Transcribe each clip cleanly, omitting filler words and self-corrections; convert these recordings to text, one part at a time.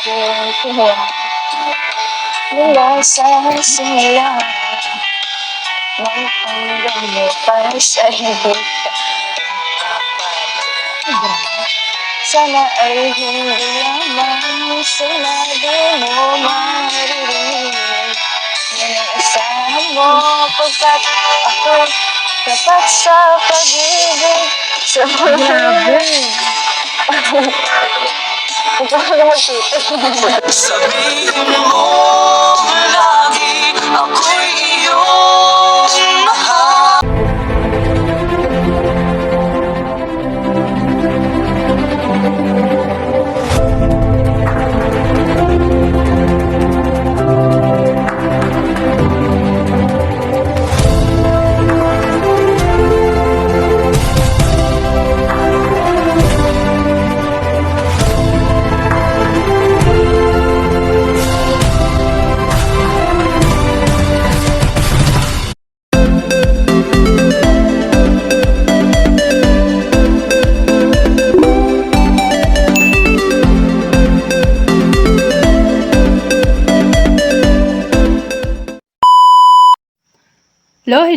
Mula sa simula ng hanggang mo pa sa higit sana ay hindi lamang sinabi mo maririnig inaasahan mo pagkat ako'y tapat sa pag-ibig sa Sabihin mo lagi ako'y iyong mahal.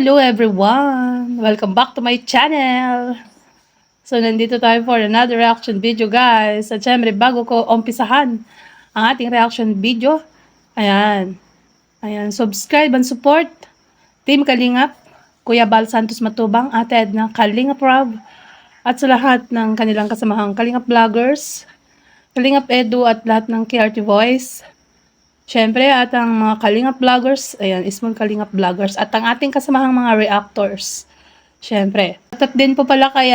Hello everyone! Welcome back to my channel! So, nandito tayo for another reaction video guys. At syempre, bago ko umpisahan ang ating reaction video, ayan, subscribe and support Team Kalingap, Kuya Bal Santos Matubang, Ate Edna, Kalingap Rob, at sa lahat ng kanilang kasamahang Kalingap Vloggers, Kalingap Edu at lahat ng KRT Voice. Siyempre, at ang mga Kalingap Vloggers, ayan, small Kalingap Vloggers, at ang ating kasamahang mga reactors. Siyempre. At din po pala kay,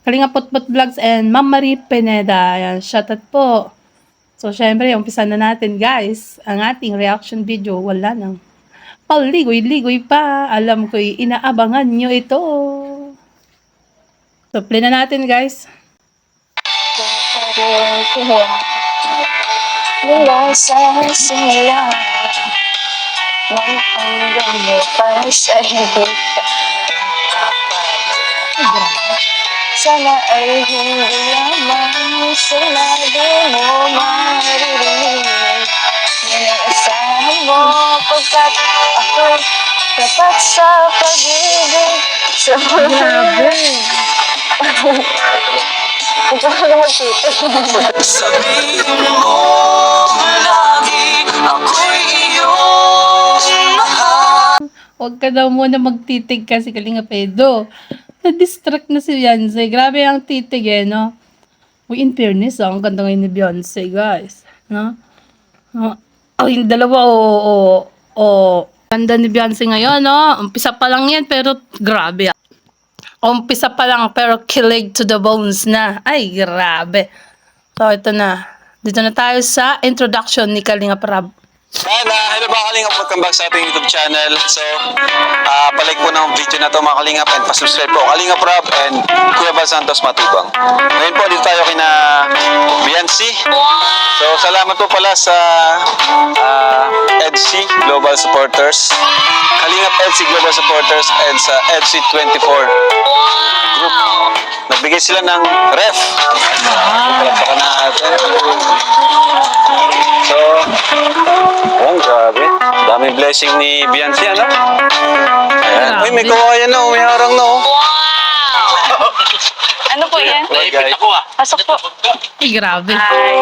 Kalingap Putput Vlogs and Ma'am Marie Pineda. Ayan, shoutout po. So, siyempre, umpisa na natin, guys, ang ating reaction video. Wala nang paligoy-ligoy pa. Alam ko'y inaabangan nyo ito. So, play na natin, guys. Mula sa simula ng hanggang mo pa sa higit sana ay hindi lamang sinabi mo maririnig inaasahan mo pagkat ako'y tapat sa pag-ibig sa Sabihin mo lagi ako'y iyong mahal. Huwag ka daw muna magtitig kasi Kalingap Edo. Na-distract na si Beyonce. Grabe ang titig no? Uy, in fairness, ang ganda ngayon ni Beyonce, guys. No? Yung dalawa, ganda ni Beyonce ngayon, no? Umpisa pa lang yan, pero grabe. Umpisa pa lang, pero kilig to the bones na. Ay, grabe. So, ito na. Dito na tayo sa introduction ni Kalingap Rob. Hello mga Kalingap, welcome back sa ating YouTube channel. So, palike po ng video na to mga Kalingap and pasubscribe po Kalingap Rob and Kuya Bal Santos Matubang. Ngayon po, dito tayo kina Beyonce. So, salamat po pala sa EDC Global Supporters, Kalingap EDC Global Supporters and sa EDC 24 Group. Nagbigay sila ng ref. Palakpakan natin. So, ayan, grabe. Daming blessing ni Beyonce, ano? Ayan. Uy, may kawayan na, may harang na, oh. Ano po yan? Guys. Pasok po. Ay, grabe. Ay.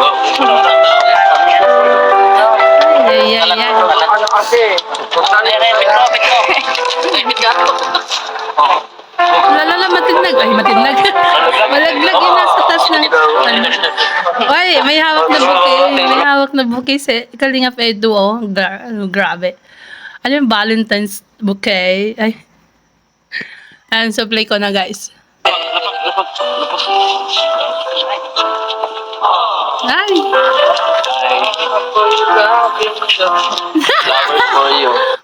Ay. Lalala, matinag. Ay, matinag. Malaglag yun nasa taas ng... Ay, may hawak na bouquet. May hawak na bouquet si Kalingap Edu, oh. Grabe. Ano yung Valentine's bouquet? Ay. And so, play ko na, guys. Ay!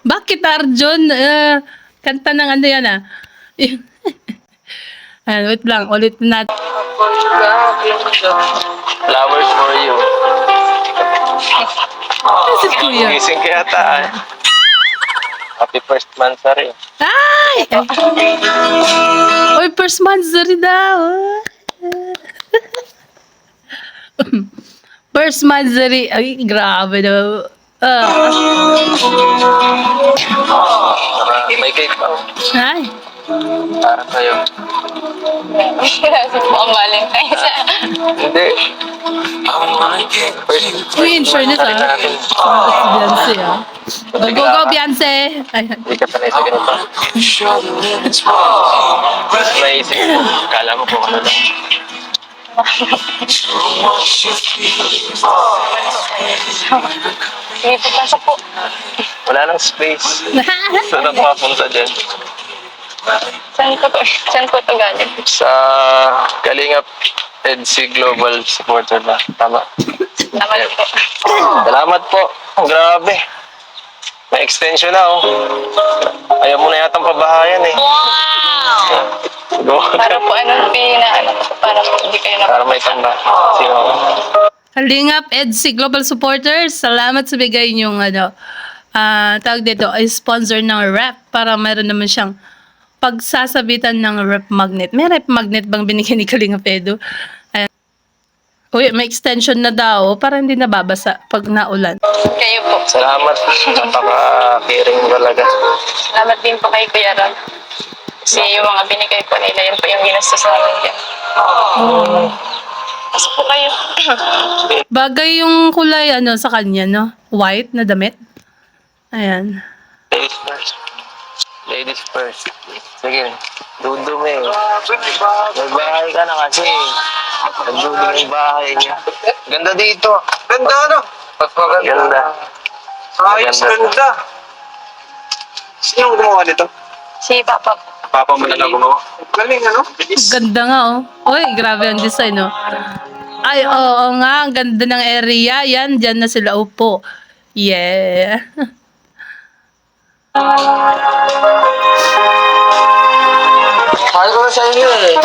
Bakit, Arjun? Kanta ng ano yan, Ayan, wait lang. Ulit natin. Flowers for you. Si Kuya. Gising kaya ta. Happy first monthsary. Ay! Oy, first monthsary daw. First Manzari. Ay, grabe na. May cake pa. Ay. Para sa'yo. Kasi po ang Valentine's. Hindi. Uy, in fairness Sabi na natin. Beyonce Go, go, Beyonce. Ayan. Hindi ka sanay sa ganito. Naisip ko. Kala mo kung ano lang. Sige po, pasok po. Wala nang space. Saan ang papunta dyan? Saan po ito galing? Sa Kalingap EDC Global Supporter na. Tama. Naman po. Salamat po. Grabe. May extension na oh. Ayaw mo na yatang pabahayan eh. Go. Para po para po hindi kayo na. Para may tamba. Sino? Kalingap EDC Global Supporters, salamat sa bigay niyong tawag dito, ay sponsor ng rep para meron naman siyang pagsasabitan ng rep magnet. May rep magnet bang binigyan ni Kalingap Edu? Ayan. Uy, may extension na daw para hindi nababasa pag naulan. Kayo po. Salamat. Napaka-caring talaga. Salamat din po kay Kuya Ron. Kasi yung mga binigay po nila, yun po yung ginastos namin dyan. Pasok po kayo. Bagay yung kulay sa kanya, no? White na damit. Ayan. Ladies first. Ladies first. Sige. Dudumi. May bahay ka na kasi. Nagdudumi yung bahay niya. Ganda dito. Ganda ano? Ganda. Ayos, ganda. Sino gumawa nito? Si Papa. Papa mo na lang gumawa. Galing, ano? Ganda nga, oh. Uy, grabe ang design, oh. Ay, oo nga. Ang ganda ng area. Yan, dyan na sila upo. Yeah. Sabi ko na sa inyo eh,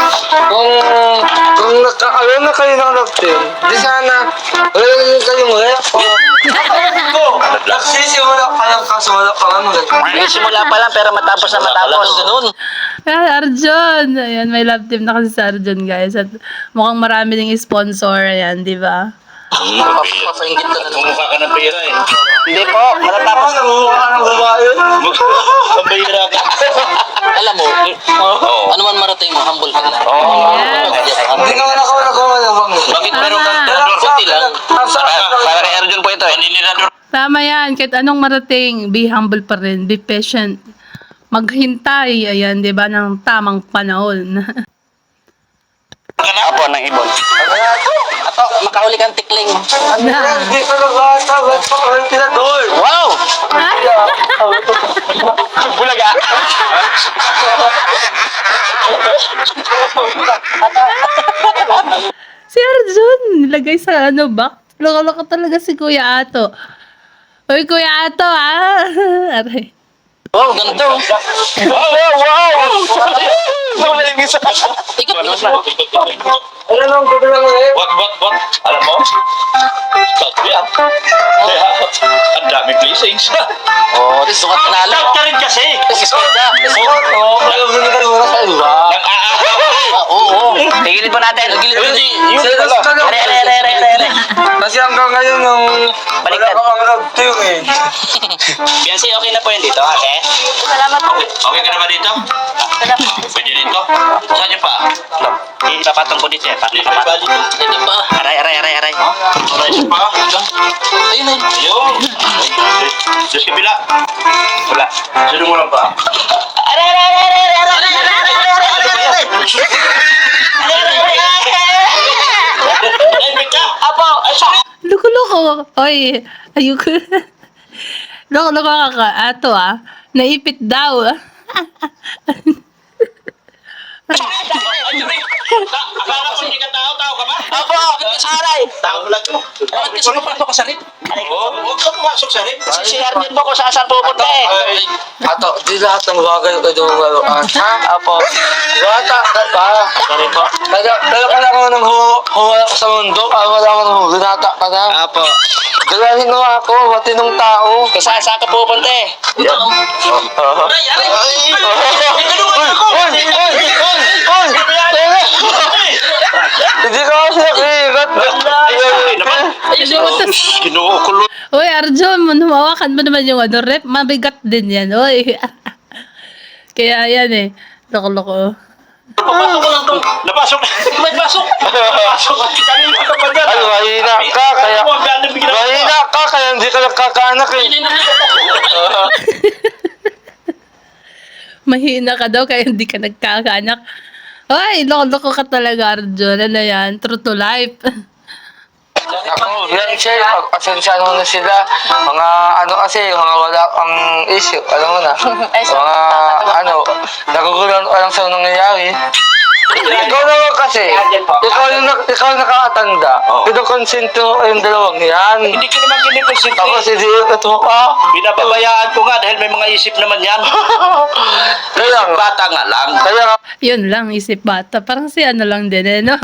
kung nagkakaroon na kayo ng love team, di sana, wala rin kayong rep. Nagsisimula pa lang kaso wala pa lang ulit. Simula pa lang pero matapos na matapos. Ganun. Ayan, Arjun. Ayan, may love team na kasi si Arjun, guys. At mukhang marami ding sponsor. Ayan, di ba? Papaingit ka na naman. Mukha ka ng pera eh. Hindi po. Matatapos na. Nakuha ka ng babae. Ang pera ka. Alam mo, ano man marating mo, humble ka lang. Hindi naman ako nagawa ng bang. Bakit meron kang konti lang? Para kay Arjun po ito eh. Tama yan. Kahit anong marating, be humble pa rin. Be patient. Maghintay. Ayan, di ba, ng tamang panahon. Apo ng ibon. Ato, makahuli kang tikling. Hindi ka nagkata, ba't pa ka rin tinatol? Wow! Bulaga! Si Arjun, nilagay sa box. Loko-loko talaga si Kuya Ato. Uy, Kuya Ato, Aray. Wow, ganito. Wow! Ikot na. Ano nang gugulang eh? What? Alam mo? Scout yan. Kaya, ang dami blessings. Oh, sukat ka nalo. Scout ka rin kasi. Sukat ka. Alam mo na ka naman sa iba. Oo. Tigilid po natin. Tigilid po. Re. Kasi hanggang ngayon nung Baliktad. wala ka pang love team eh. Biancy, okay na po yun dito, ate? Salamat po. Okay ka na ba dito? Pwede dito? Saan niyo pa? Ipapatong po dito eh. Dito pa dito. Dito pa. Aray. Aray pa. Ayun. Ayun. Diyos kabila. Wala. Sino mo lang pa? Ay, Mika! Apo! Loko-loko. Oy, ayoko. Loko-loko ka. Ato, naipit daw. Akala ko hindi ka tao ka ba? Apo! Bakit ka sa aray? Tao lang to. Bakit ka sumapasok ka sa rin? Oo, huwag ka pumasok sa rin. Si Arnel mo kung saan pupunta eh. Ato, di lahat ng bagay ko doon laruan. Ha? Apo. Bata ka pa. Sorry po. Dala ka lang ng huwala ko sa mundo. Wala ka ng binata ka na. Apo. Galahin mo ako, matinong tao. Kung saan ka pupunta eh. Oy! Hindi ka kasi nakikat. Kinukulot. Uy, Arjun, mawakan mo naman yung ano, rep. Mabigat din yan. Uy. Kaya yan eh. Loko-loko. Papasok ko lang to. Napasok. May pasok. Pasok. Kanina ka pa dyan. Ay, mahina ka, kaya hindi ka nagkakaanak eh. Mahina ka daw kaya hindi ka nagkakaanak. Uy, loko-loko ka talaga, Arjun. Ano yan? True to life. Ako, yan siya, pag-asensya na sila. Mga ano kasi, mga wala ang issue, alam mo na. Mga ano, nagugulan ko lang sa nangyayari. Ikaw naman kasi, ikaw nakakatanda. Pinakonsento yung dalawang yan. Hindi ko naman kinipresente. Ako si Dio, ito ka. Binababayaan ko nga dahil may mga isip naman yan. Kaya nga, Bata nga lang. kaya nga, Yun lang, isip bata. Parang si ano lang din eh, no?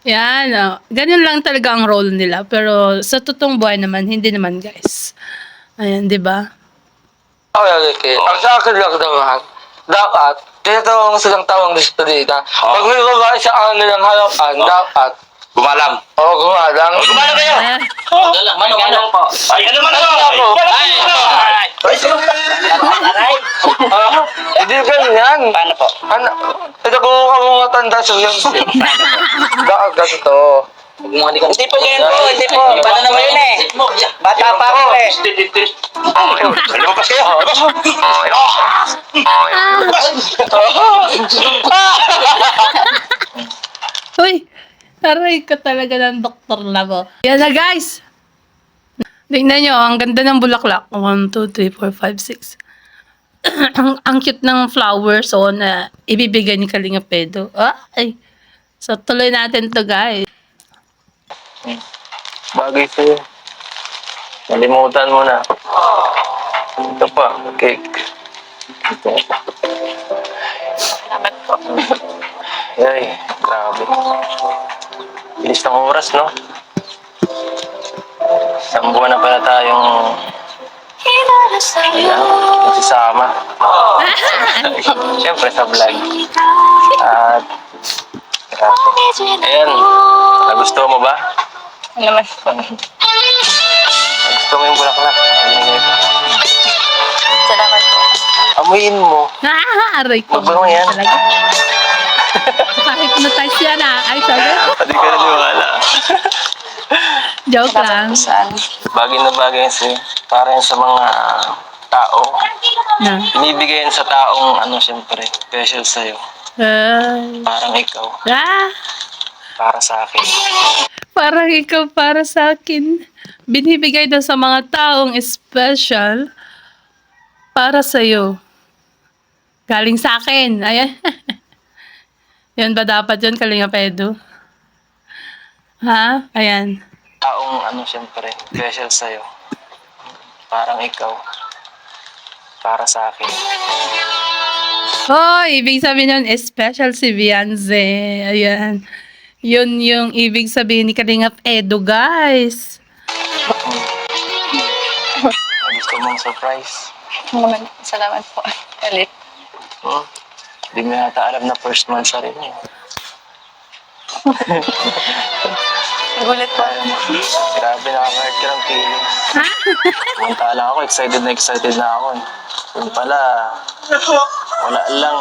Yan, oh. Ganyan lang talaga ang role nila. Pero sa totoong buhay naman, hindi naman, guys. Ayan, di ba? okay. Ang sa akin lang naman, dapat, tinatawag silang tawang despedida. Pag may babae sa kanilang harapan, dapat, Gumalang. gumalang. Gumalang kayo. Ayan. Galang, manong po. Ay, ano man ako? Hindi ganyan. Paano po? Ano, pinakuha ka mga tanda sa yung dapat ganito. Hindi po yan po. Hindi po. Paano naman yun eh? Bata pa ako eh. Lumabas kayo. Uy, aray ko talaga ng Dr. Labo. Yan na, guys. Tingnan nyo, ang ganda ng bulaklak. 1, 2, 3, 4, 5, 6. ang cute ng flower. So, na ibibigay ni Kalinga Pedro. Ay. So, tuloy natin to, guys. Bagay sa'yo. Nalimutan mo na. Ito pa, cake. Ito. Salamat po. Ay, grabe. Bilis ng oras, no? Isang buwan na pala tayong nagsasama. Siyempre sa vlog. At grabe. Ayan, nagustuhan mo ba? Naman po. Gusto mo yung bulaklak? Salamat po. Amuyin mo. Aray ko. Mabango yan. Talaga. Kahit yan Ay, sabi. Hindi ka naniwala. Joke lang. Saan? Bagay na bagay yan sa'yo. Para yan sa mga tao. Na. Binibigay yan sa taong, siyempre, special sa'yo. Ay. Parang ikaw. Para sa akin. Parang ikaw para sa akin. Binibigay daw sa mga taong special para sa'yo. Galing sa akin. Ayan. Yan ba dapat yun, Kalinga Pedro? Ha? Ayan. Taong, siyempre, special sa'yo. Parang ikaw. Para sa akin. Oh, ibig sabihin nun, special si Beyonce. Ayan. Yun yung ibig sabihin ni Kalinga Pedro, guys. Gusto mong surprise? Naman, salamat po. Ulit. Hindi mo yata alam na first month sa rin eh. Nagulat po. Grabe, nakaka-hurt ka ng feelings. Samantala ako, excited na ako eh. Yung pala, wala lang.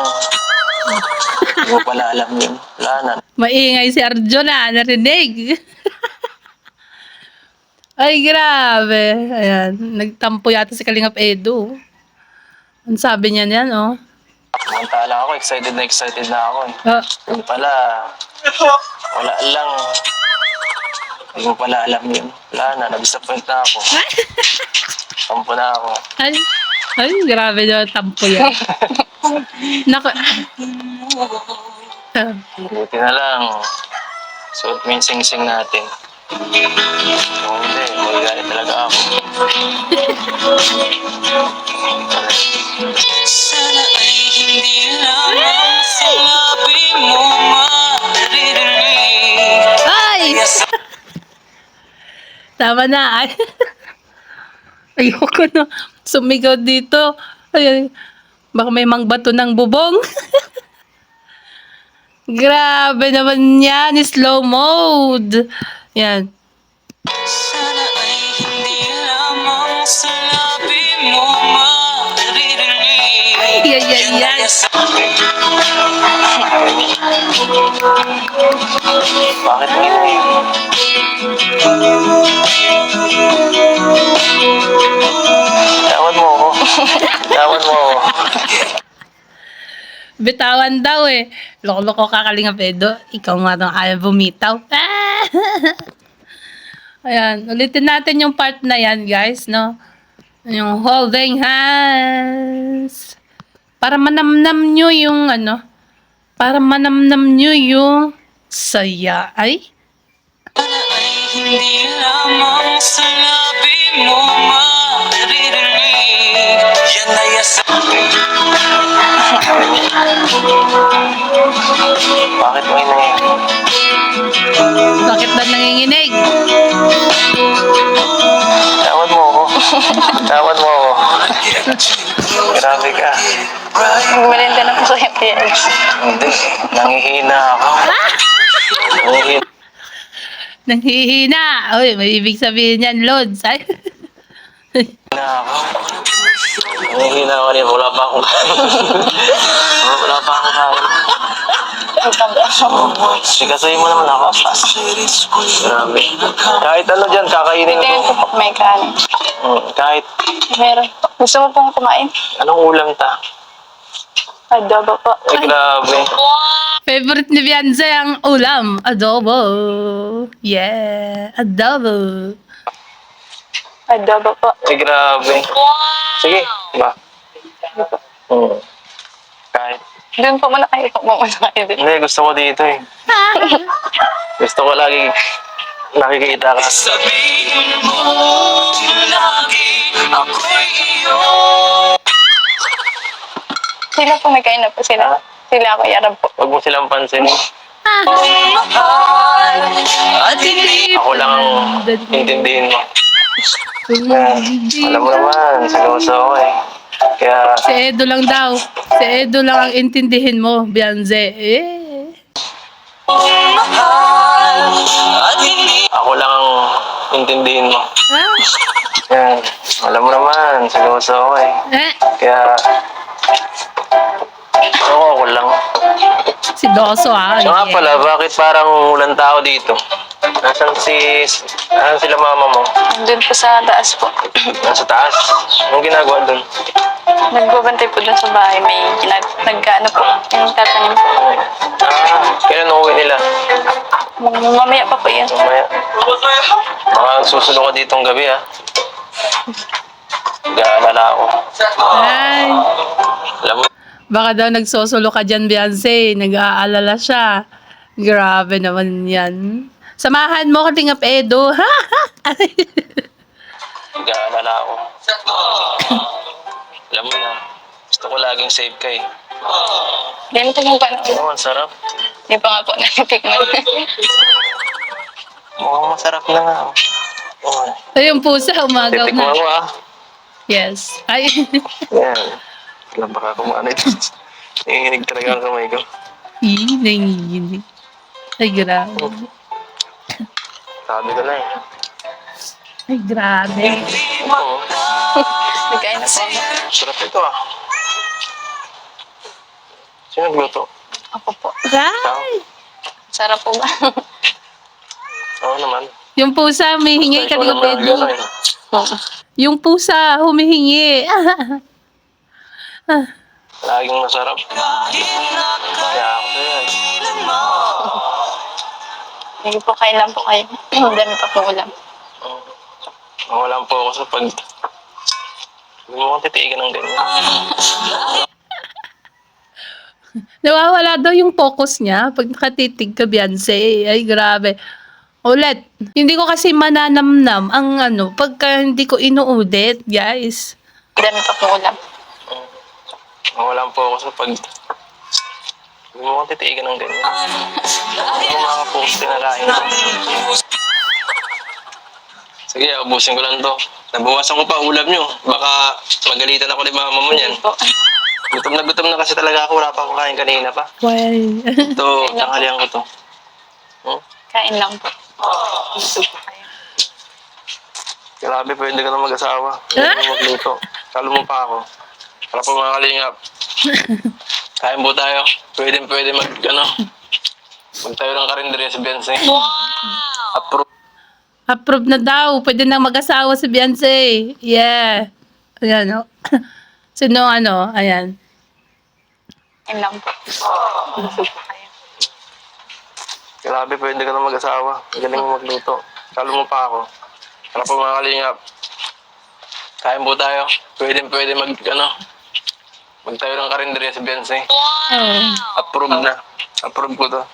Hindi mo pala alam yun. Wala na. Maingay si Arjun narinig. Ay, grabe. Ayan, nagtampo yata si Kalinga Pedro. Ang sabi niya niyan, oh. Samantala ako, excited na ako eh. Yung pala, wala lang. Hindi mo pala alam yun. Wala na, na-disappoint na ako. Tampo na ako. Ay, grabe daw, tampo yan. Nako. Buti na lang. Suot mo yung sing-sing natin. Kung hindi, magagalit talaga ako. Sana ay hindi lamang sinabi mo maririnig. Ay! Tama na. Ay. Ayoko na. Sumigaw dito. Ay, baka may mangbato ng bubong. Grabe naman yan. Slow mode. Yan. Sana ay hindi lamang sa labi mo maririnig. Yan. Bakit ngayon? Tawad mo ako. Tawad mo ako. Bitawan daw eh. Loko-loko ka Kalinga Pedro. Ikaw nga daw ayaw bumitaw. Ayan. Ulitin natin yung part na yan, guys, no? Yung holding hands. Para manamnam nyo yung ano. Para manamnam nyo yung saya. Ay? Sana ay hindi lamang sa labi mo maririnig. Yan ay Bakit ngayon? Bakit ba nanginginig? Tawad mo ako. Tawad mo ako. Grabe ka. Magmerenda na po kayo, Kuya Eds. Hindi. Nangihina ako. Nangihina. Nanghihina. Uy, may ibig sabihin yan, Lods. Ay. ako. Nangihina ako rin. Wala pa akong kain. Wala pa akong kain. Sigasuhin mo naman ako. Grabe. Kahit ano dyan, kakainin Tingin ko. ko po may kanin. Kahit Meron po. Gusto mo pong kumain? anong ulam ta. Adobo po. Ay, grabe. Favorite ni Beyonce ang ulam. Adobo. Yeah. Adobo. Adobo po. Ay, grabe. Sige, ba? Kahit. Doon po muna kayo. Muna kayo din. Hindi, gusto ko dito eh. Gusto ko lagi nakikita ka. sabihin mo lagi ako'y iyo. Sila po nagkain na po sila. Sila ako yarab po. Huwag mo silang pansinin. Mahal at hindi Ako lang ang intindihin mo. Alam mo naman, seryoso ako eh. Kaya, Si Edo lang daw. Si Edo lang ang intindihin mo, Beyonce. Eh. mahal at hindi ako lang ang intindihin mo. Ah. Yan. Alam mo naman, seryoso ako eh. Eh. Kaya, ako lang. Si Doso ah. So nga Yeah. pala, bakit parang walang tao dito? Nasaan sila mama mo? Doon po sa taas po. Nasa taas. Anong ginagawa doon? Nagbabantay po doon sa bahay. May nagkaano po. Yung tatanim po. Kailan uuwi nila? Mamaya pa po yan. Mamaya. Baka susunod ko ditong gabi ha. Nag-aalala ako. Ay. Alam mo, Baka daw nagsosolo ka dyan, Beyonce. Nag-aalala siya. Grabe naman yan. Samahan mo Kalingap Edo. Ha? nag-aalala ako. Alam mo na, gusto ko laging safe ka eh. Ganito mo pa na. Oo, ang sarap. Hindi pa nga po natitikman. Mukhang masarap na nga. Oo. Ayun pusa, umagaw Titikman na. ko ah. Yes. Ay. Yan. Alam baka kumaano ito. Nanginginig talaga ang kamay ko. Nanginginig. Ay, grabe. Sabi ko na eh. Ay, grabe. Oo. Nagkain na po ako. Sarap ito ah. Sino nagluto? Ako po. Ikaw? Ay. Sarap po ba? Oo naman. Yung pusa, humihingi Ikaw Kalingap naman Edo. nagluto eh. Yung pusa, humihingi. Laging masarap. Kaya ako sa'yo eh. Sige po, kain lang po kayo. Dami pa po ulam. Wala po ako sa pag... Hindi mo kong titiigan ng ganyan. Nawawala daw yung focus niya pag nakatitig ka, Beyonce. Ay, grabe. Ulit. Hindi ko kasi mananamnam ang ano, pagka hindi ko inuudit, guys. Dami pa po ulam. Wala po ako sa pag... Hindi mo kong titiigan ng ganyan. Hindi ko makapost tinalain ko. Sige, ubusin ko lang to. Nabawasan ko pa ulam nyo. Baka magalitan ako ni mama mo niyan. Po. Gutom na kasi talaga ako. Wala pa akong kain kanina pa. Well, Ito, tanghalian ko to. Hmm? Kain lang po. Busog po kayo. Grabe, pwede ka na mag-asawa. Pwede mo magluto. Talo mo pa ako. Wala pa mga kalingap. Kain po tayo. Pwede magtayo ng karinderya sa Beyonce. Approve. approve na daw. Pwede na mag-asawa si Beyonce. Yeah. Ayan, oh. Sino, ano, ayan. Kain lang po. Busog po kayo. Grabe, pwede ka na mag-asawa. Galing mo magluto. Talo mo pa ako. Wala pa mga kalingap. Kain po tayo. Pwede magtayo ng karinderya sa Beyonce. Oh. Approve na. Approve ko to.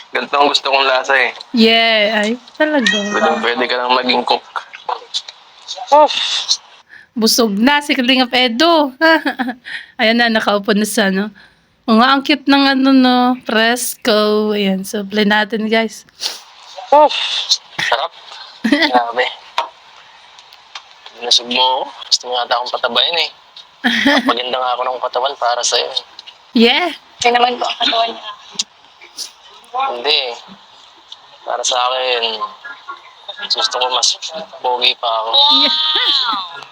Ganito ang gusto kong lasa eh. Yeah, ay, talaga. Pwede ka nang maging cook. Busog na si Kalingap Edo. Ayan na, nakaupo na sa, ano. O nga, ang cute ng, ano, no, fresco. Ayan, so, play natin, guys. Sarap. Grabe. Nasug mo ako. Gusto mo yata akong patabayin eh. Maganda nga ako ng katawan para sa'yo. Yeah. Kayo naman po ang katawan niya. Hindi. Para sa akin, gusto ko mas pogi pa ako.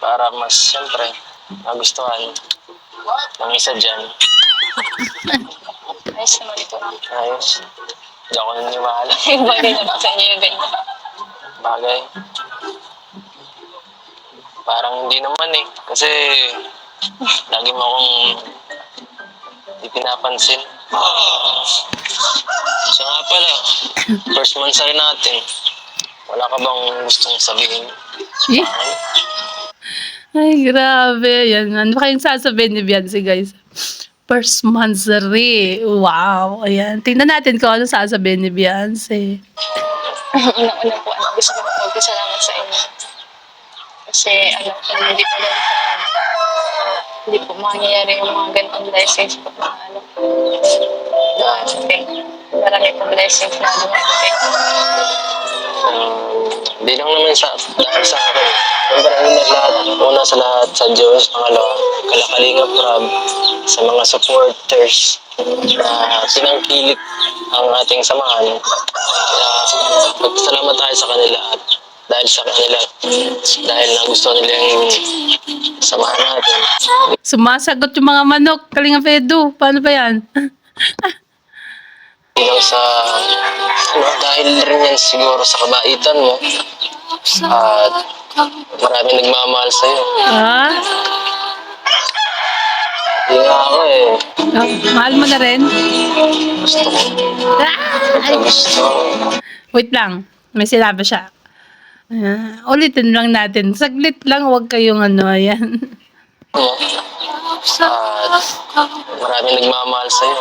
Para mas, siyempre, magustuhan ng isa dyan. Ayos naman ito. Ayos. Hindi ako naniniwala. Yung bagay naman sa inyo yung ganyan. Bagay. Parang hindi naman eh. Kasi, lagi mo akong di pinapansin. Siya nga pala, first mansay natin. Wala ka bang gustong sabihin? Yeah. Ay, grabe. Yan. Ano kayong sasabihin ni Beyonce, guys? First monthsary. Wow. Ayan. Tingnan natin kung ano sasabihin ni Beyonce. Unang-una po, gusto ko magpasalamat sa inyo. Kasi, kung hindi po lang sa inyo, hindi po mangyayari yung mga ganitong blessings po na marami pong blessings na dumadating. Hindi lang naman dahil sa akin. Siyempre, una sa lahat sa Diyos, pangalawa, Kalakalinga Prab, sa mga supporters na sinangkilit ang ating samahan. Kaya magpasalamat tayo sa kanila at dahil sa kanila, dahil nagustuhan nila yung samahan natin. Sumasagot yung mga manok. Kalingap Edo. Paano ba yan? Bilang sa, dahil rin yan siguro sa kabaitan mo at maraming nagmamahal sa'yo. Ah? Hindi nga ako eh. Oh, mahal mo na rin? Gusto ko. Ah! Gusto. Wait lang. May sinabi siya. Ulitin lang natin. Saglit lang. Huwag kayong ano. Ayan. At maraming nagmamahal sa'yo.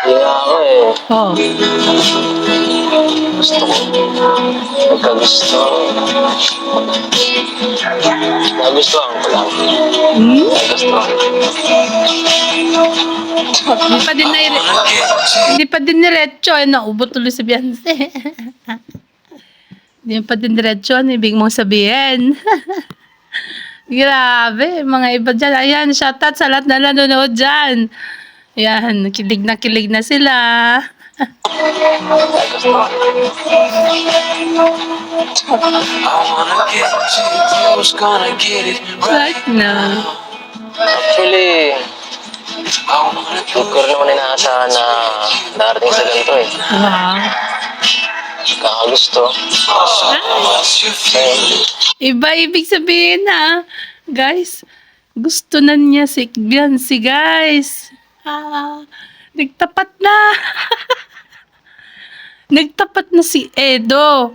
Hindi nga ako eh. Oh. Gusto ko. Pagkagusto. Nagustuhan ko lang. Nagustuhan. Hindi pa din diretso. Ay, naubot tuloy si Beyonce. Hindi pa din diretso. Ano ibig mong sabihin? Grabe. Mga iba dyan. Ayan, shoutout sa lahat na nanonood dyan. Ayan, kilig na sila. Right now. Actually, hindi ko rin naman inaasahan na darating sa ganito eh. Wow. Kakagusto. Iba ibig sabihin ha. Guys, gusto na niya si Beyonce, guys. Nagtapat na. Nagtapat na si Edo.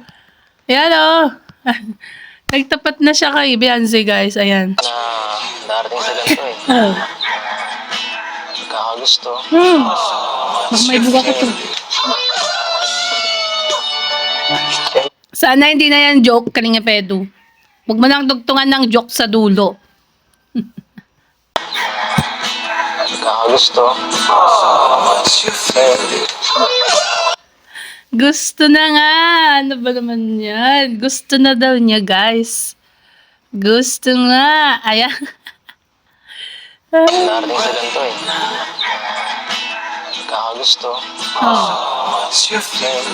Ayan oh. Nagtapat na siya kay Beyonce, guys. Ayan. Na darating sa ganito eh. Oh. Kakagusto. May buka ko to. Sana hindi na yan joke, Kalinga Pedo. Huwag mo nang dugtungan ng joke sa dulo. Kakagusto. Gusto na nga. Ano ba naman yan? Gusto na daw niya, guys. Gusto nga. Ayan. Darating sa ganito eh. Kakagusto. Oh. Ngayon,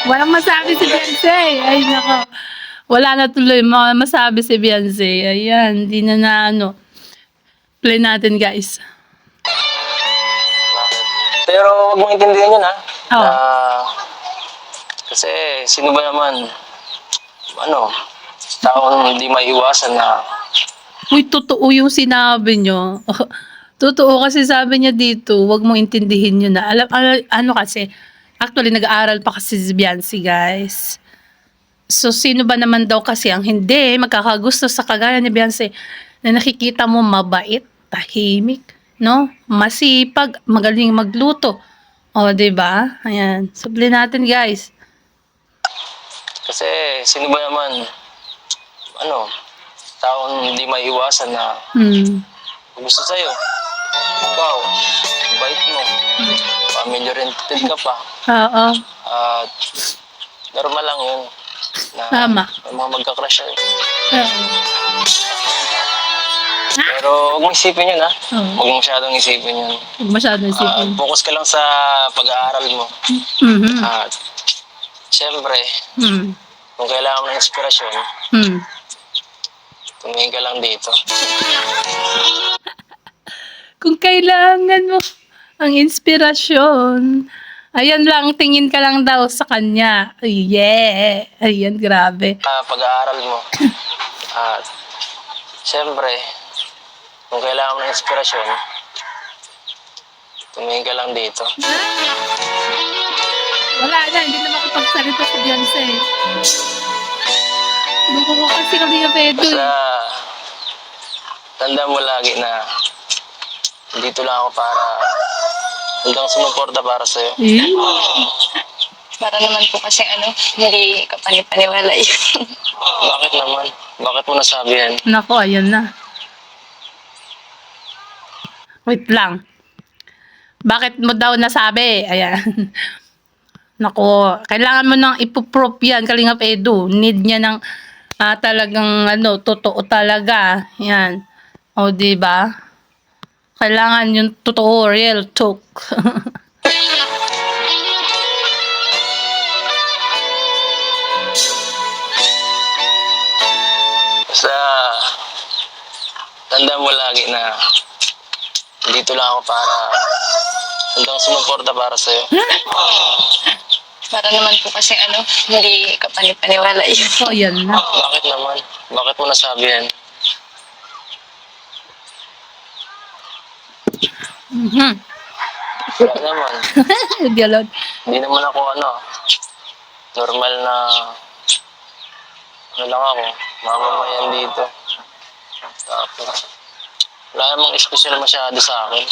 Walang masabi si Beyonce. Ay, nako. Wala na tuloy masabi si Beyonce. Ayan, hindi na ano. Play natin, guys. bakit? Pero huwag mong intindihan yun ha. Oo. Na, kasi sino ba naman, taong hindi maiwasan na Uy, totoo yung sinabi nyo. Totoo kasi sabi niya dito, wag mo intindihin yun na. Ano kasi, actually nag-aaral pa kasi si Beyonce, guys. So, sino ba naman daw kasi ang hindi magkakagusto sa kagaya ni Beyonce na nakikita mo mabait, tahimik, no? Masipag, magaling magluto. O, diba? Ayan. Subli natin, guys. kasi sino ba naman, taong hindi maiwasan na Hmm. gusto sa'yo. Wow, bait mo. Family oriented ka pa. Oo. At normal lang yun. Na Tama. may mga magka-crush eh. Oo. Pero huwag mong isipin yun ha. Oo. Huwag mong masyadong isipin yun. Huwag masyadong isipin. Focus ka lang sa pag-aaral mo. Mhm. At syempre, Hmm. kung kailangan mo ng inspirasyon, Hmm. tumingin ka lang dito. Kung kailangan mo ang inspirasyon, ayan lang, tingin ka lang daw sa kanya. Yeah. Ayan, grabe. Pag-aaral mo. At syempre, kung kailangan mo ng inspirasyon, tumingin ka lang dito. Wala na, hindi na makapagsalita si Beyonce. Luko ko kasi kami na pedo. Basta, tanda mo lagi na dito lang ako para hanggang sumuporta para sa'yo. Eh? Para naman po kasi hindi ka panipaniwala yun. Bakit naman? Bakit mo nasabi yan? Nako, ayan na. Wait lang. Bakit mo daw nasabi? Ayan. Nako, kailangan mo nang ipoproof yan, Kalingap Edu. Need niya ng talagang totoo talaga. Yan. O, diba? Kailangan yung totoo, real talk. Basta, tanda mo lagi na dito lang ako para hanggang sumuporta para sa'yo. Para naman po kasi hindi ka panipaniwala yun. So, ayan na. Bakit naman? Bakit mo nasabi yan? Mhm. Wala naman. Dialog. Hindi naman ako normal na lang ako. Mamamayan dito. Tapos, wala namang espesyal masyado sa akin.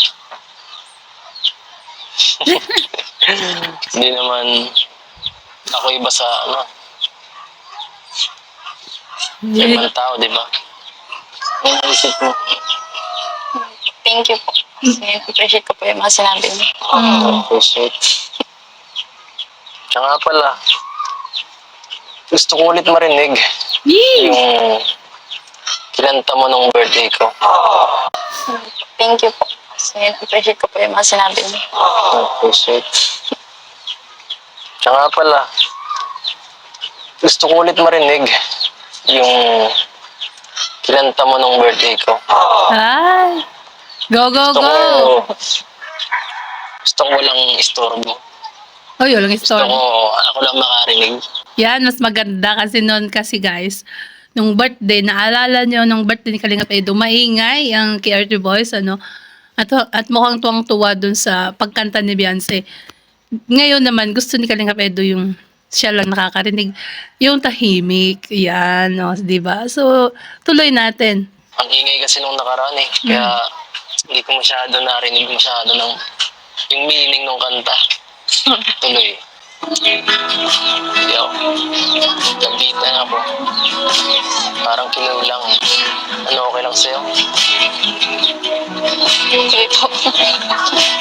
Hindi naman ako iba sa ibang tao, di ba? Ano naisip mo? Thank you po. Kasi appreciate ko po yung mga sinabi niyo. Appreciate. Tsaka pala, gusto ko ulit marinig Yee! yung kinanta mo nung birthday ko. Thank you po. Kasi appreciate ko po yung mga sinabi niyo. Appreciate. Tsaka pala, gusto ko ulit marinig yung kinanta mo nung birthday ko. Ay! Go, go, Gusto go! ko, gusto ko walang istorbo. Uy, walang Gusto story. ko ako lang makarinig. Yan, mas maganda kasi noon kasi guys, nung birthday, naalala nyo, nung birthday ni Kalingap Edu, maingay ang KRT Boys, at mukhang tuwang-tuwa dun sa pagkanta ni Beyonce. Ngayon naman, gusto ni Kalingap Edu yung siya lang nakakarinig. Yung tahimik, yan, di ba? So, tuloy natin. Ang ingay kasi nung nakaraan eh. Kaya hindi ko masyado narinig masyado ng yung meaning ng kanta. Tuloy. Hindi ako. Nagdita na ako. Parang kilo lang. Ano, okay lang sa'yo? Okay po.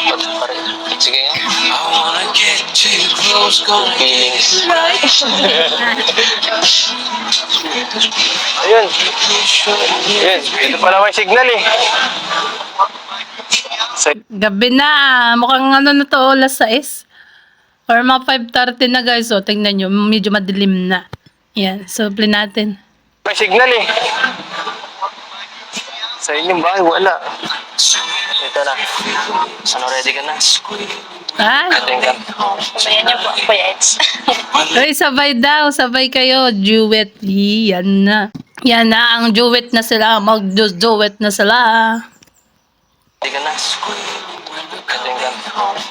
Ba't pa rin? Sige nga. I wanna get too close, gonna get Feelings. right. Ayun. Ayun. Dito pala may signal eh. Gabi na. Mukhang ano na to, alas 6. Or mga 5:30 na guys. So, tingnan nyo. Medyo madilim na. Yan. So, play natin. May signal eh. Sa inyong bahay, wala. Ito na. Ano, ready ka na? Ah? Ating ka. Sabayan niyo po ako, Eds. Ay, sabay daw. Sabay kayo. Duet. Yan na. Yan na. Ang duet na sila. Mag-duet na sila. Ready ka na? Ating ka.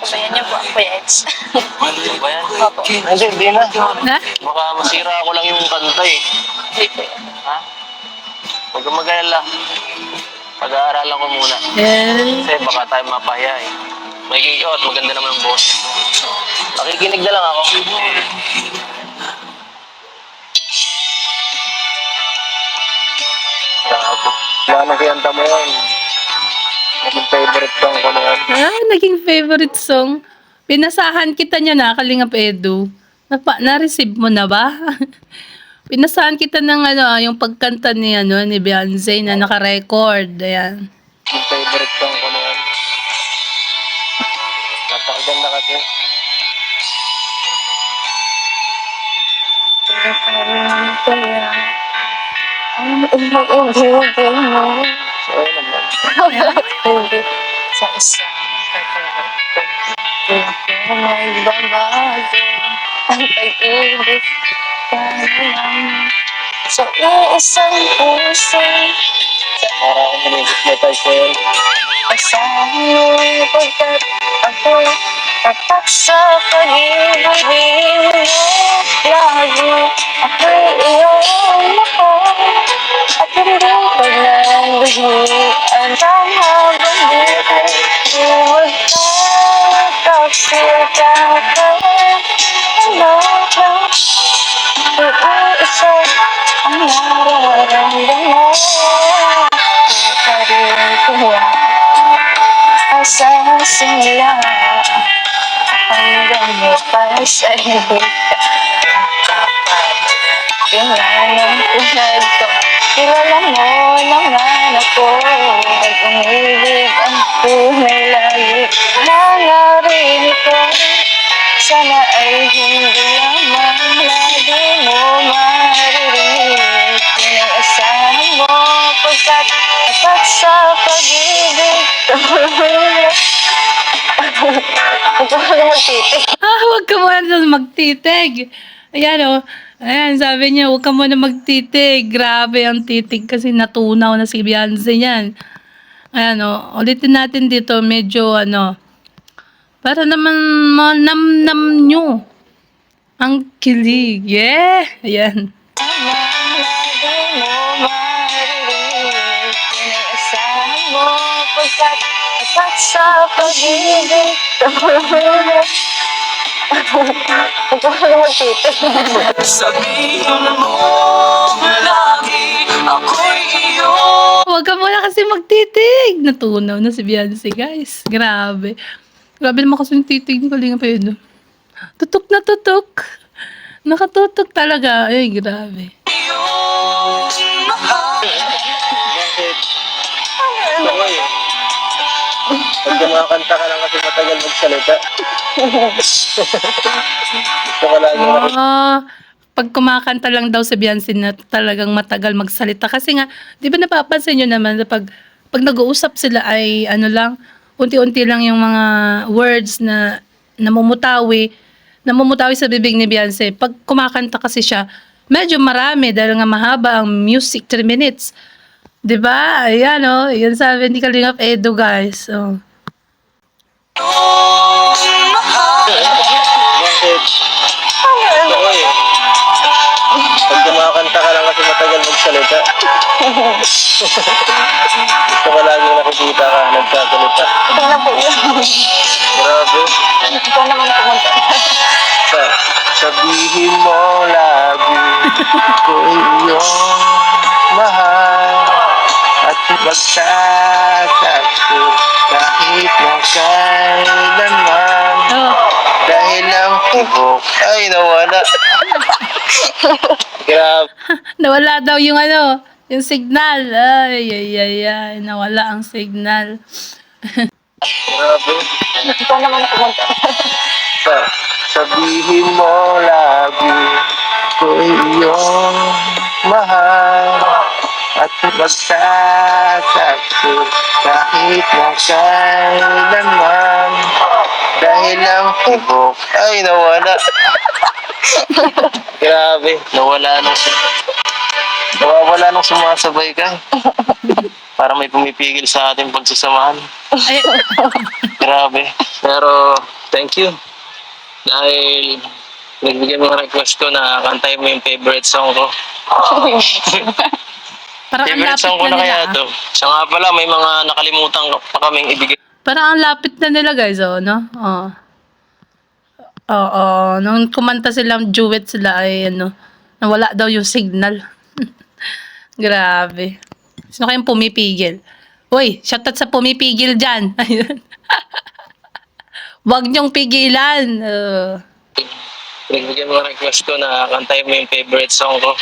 Sabayan niyo po ako, Eds. Ano ba yan? Hindi na. Ha? Baka masira ako lang yung kanta eh. Hindi po. Ha? Huwag kang mag-alala. Pag-aaralan ko muna. Eh. Kasi baka tayo mapahiya eh. Magiging at maganda naman ang boss. Nakikinig na lang ako. Paano kiyanta mo yun? Naging favorite song ko na yan. Ah, naging favorite song. Pinasahan kita niya na, Kalingap Edu. Na-receive mo na ba? Pinasahan kita ng ano, yung pagkanta ni, ano, ni Beyonce na naka-record. Ayan. Yung favorite song ko na yan. Napakaganda kasi. Ang umuugugin mo. So, ayun naman. Hindi. Sa isang kakarito. Hindi ko may babago. Ang pag-ibig ka naman. Sa iisang puso. Para akong manigit-metay sa'yo. Asahan mo pagkat ako'y tatak sa pag-ibig mo. Lagi ako'y iyong mahal. At hindi pagnandahian ng habang buhay. Huwag tataksil ka pa. Ano ka? Iisa ang nararamdaman. Pa rin kaya sa simula hanggang mapay sa hindi ka pinanong tulad ko. Kilala mo naman ako. Pag umibig ang tunay lagi nangarin ko. Sana ay hindi lamang lagi mo maririnig. Pinag-asahan mo pagkat apat sa pag-ibig. Huwag ka muna magtitig. Huwag ka muna magtitig. Ayan o. Ayan, sabi niya, huwag ka muna magtitig. Grabe ang titig kasi natunaw na si Beyonce niyan. Ayan o. Ulitin natin dito, medyo ano, para naman manamnam nyo ang kilig. Yeah! Ayan. Lagi mo maririnig. Pinag-asahan mo pagkat apat sa pag-ibig. Huwag ka muna magtitig. Sabihin mo lagi ako'y iyo. Huwag ka muna kasi magtitig. Natunaw na si Beyonce, guys. Grabe. Grabe naman kasi yung titig ni Kalinga Pedro. Tutok na tutok. Nakatutok talaga. Ay, grabe. Bakit? Ako eh. Pag kumakanta ka lang kasi matagal magsalita. Gusto ko lagi Pag kumakanta lang daw si Beyonce na talagang matagal magsalita. Kasi nga, di ba napapansin nyo naman na pag nag-uusap sila ay ano lang, unti-unti lang yung mga words na namumutawi sa bibig ni Beyonce. Pag kumakanta kasi siya, medyo marami dahil nga mahaba ang music, 3 minutes. 'Di ba? Ayan oh, yan sabi ni Kalingap Edu, guys. Oh. Bakit? Ako eh. Pag kumakanta ka lang kasi matagal magsalita. Gusto ko lagi nakikita ka, nagsasalita. Ikaw na po yun. Grabe. Ikaw naman pumunta. Sa, Sabihin mo lagi ko iyong mahal at magsasabi kahit na kailanman Oh, dahil ang tibok ay nawala. Grabe. nawala daw yung ano, yung signal. Ay, ay, ay, ay, nawala ang signal. Grabe. Ikaw naman pumunta. Sabihin mo lagi ko iyong mahal at magsasabi kahit na kailanman dahil ang tibok ay nawala. Grabe, nawawala nung sumasabay ka. Para may pumipigil sa ating pagsasamahan. Ay, Grabe. Pero, thank you. Dahil, nagbigay mo ng request ko na kantayin mo yung favorite song ko. parang ang Favorite lapit song ko na na kaya nila. to. Siya nga pala, may mga nakalimutan pa kaming ibigay. Parang ang lapit na nila, guys, oh, no? Oh. Oo, nung kumanta silang duet sila ay ano, nawala daw yung signal. Grabe. Sino kayong pumipigil? Uy, shoutout sa pumipigil dyan. Ayun. Huwag niyong pigilan. Nagbigay mo ng request ko na kantayin mo yung favorite song ko.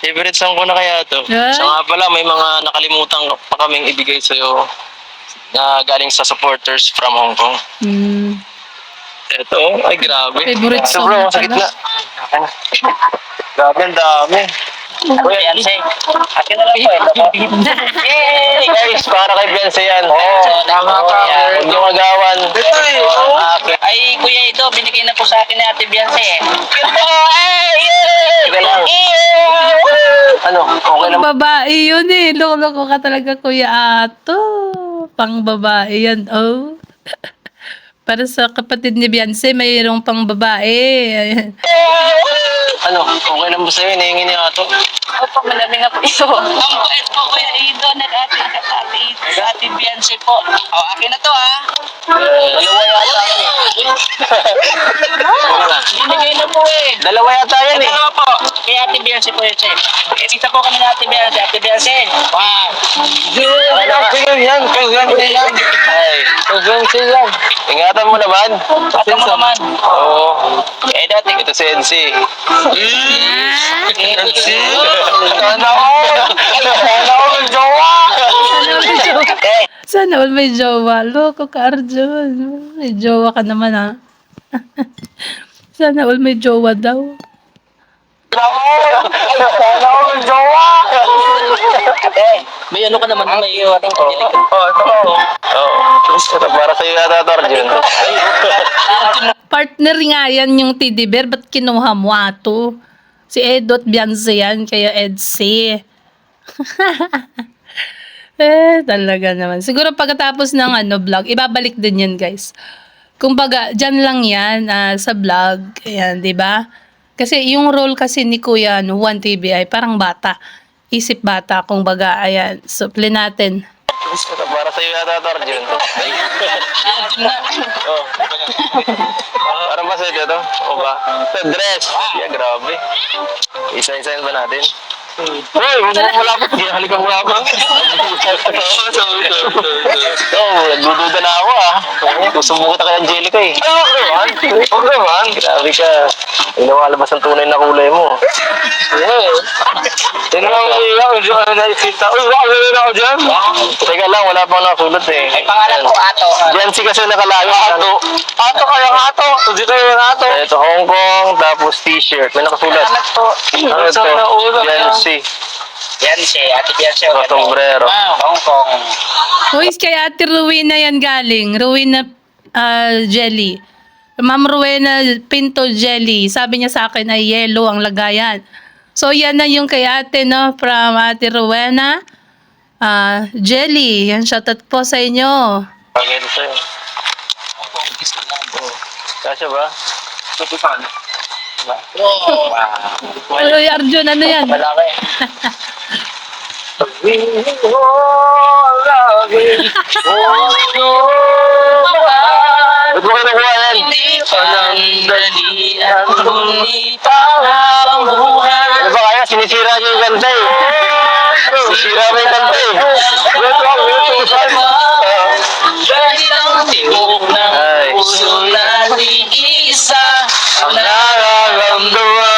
Favorite song ko na kaya to. Ay. Siya nga pala, may mga nakalimutan pa kaming ibigay sa'yo na galing sa supporters from Hong Kong. Hmm. Ito, ay grabe. Favorite song Bro, mo sa pala. gitna. Grabe, ang dami. Beyonce. Akin na lang po. Ito po. Yay! Guys, para kay Beyonce yan. Tama ka. Huwag niyo magawan. Akin. Ay, kuya, ito, binigay na po sa akin ni Ate Beyonce. Teka lang. Ano, okay lang. Pang babae yun eh. Loko-loko ka talaga, Kuya Ato. Pang babae yan, oh. Para sa kapatid ni Beyonce, mayroong pang babae. Ayan. Ano, okay lang ba sa'yo? Hinihingi niya ito. Opo, malamig nga po ito. Ang buet po, kuya, Ido, Ate Beyonce po. O, akin na to, ha? Dalawa yata yan eh. Ano na? Binigay na po, eh. Dalawa yata yan eh. Dalawa po. Kay Ate Beyonce po yun, Chef. Kita po kami na Ate Beyonce. Ate Beyonce. Wow. Yan, Beyonce yan. Ay, Beyonce yan. Ingatan mo naman. Ate mo naman. Oo. Eh, dati. Ito si NC. Sana all may jowa. Sana all may jowa. Loko ka, Arjun. May jowa ka naman, ha? Sana all may jowa daw. Sana all may jowa. May ano ka naman, may iwating kadilig. Oo, ito ko. Oo. Ito para sa'yo yata ito, Arjun. Partner nga yan yung teddy bear. Ba't kinuha mo ato? Si Edo at Beyonce yan, kaya Edsy. Talaga naman. Siguro pagkatapos ng vlog, ibabalik din yan, guys. Kumbaga, dyan lang yan sa vlog. Ayan, di ba? Kasi yung role kasi ni Kuya Juan TV ay parang bata. Isip bata, kumbaga. Ayan, supli natin. Ito para sa'yo yata ito, Arjun. Oo. Parang ba sa'yo ito? O ba? Ito, dress. Yeah, grabe. Isa-isayin ba natin? Hoy, huwag mo malapit. Halika mo ako. Oo, nagdududa na ako ah. Susubukan ka kay Angelica eh. Huwag naman. Grabe ka. Hindi nakalabas ang tunay na kulay mo. Tingnan mo ako nakikita. Uy, baka meron ako dyan. Teka lang, wala pang nakasulot eh. May pangalan ko, Ato. Jancy kasi nakalayo. Ato kaya Ato. Dito yung Ato. Ito, Hong Kong, tapos t-shirt. May nakasulat. Salamat po. Ano ito? Jancy. Beyonce, Ate Beyonce. Mga sombrero. Hong Kong. Uy, kay Ate Rowena yan galing. Rowena Jelly. Ma'am Rowena Pinto Jelly. Sabi niya sa akin ay yellow ang lagayan. So, yan na yung kay ate, no? From Ate Rowena Jelly. Yan, shoutout po sa inyo. Bagay ito sa'yo. Kasya ba? Uy, Arjun, ano yan? Malaki. Ba't mo kinukuha yan? Hindi pa lang sandalian kundi panghabang buhay. Ano ba kaya? Sinisira niyo yung kanta eh. Sinisira mo yung kanta eh. Dahil ang tibok ng puso nating isa ang nararamdaman.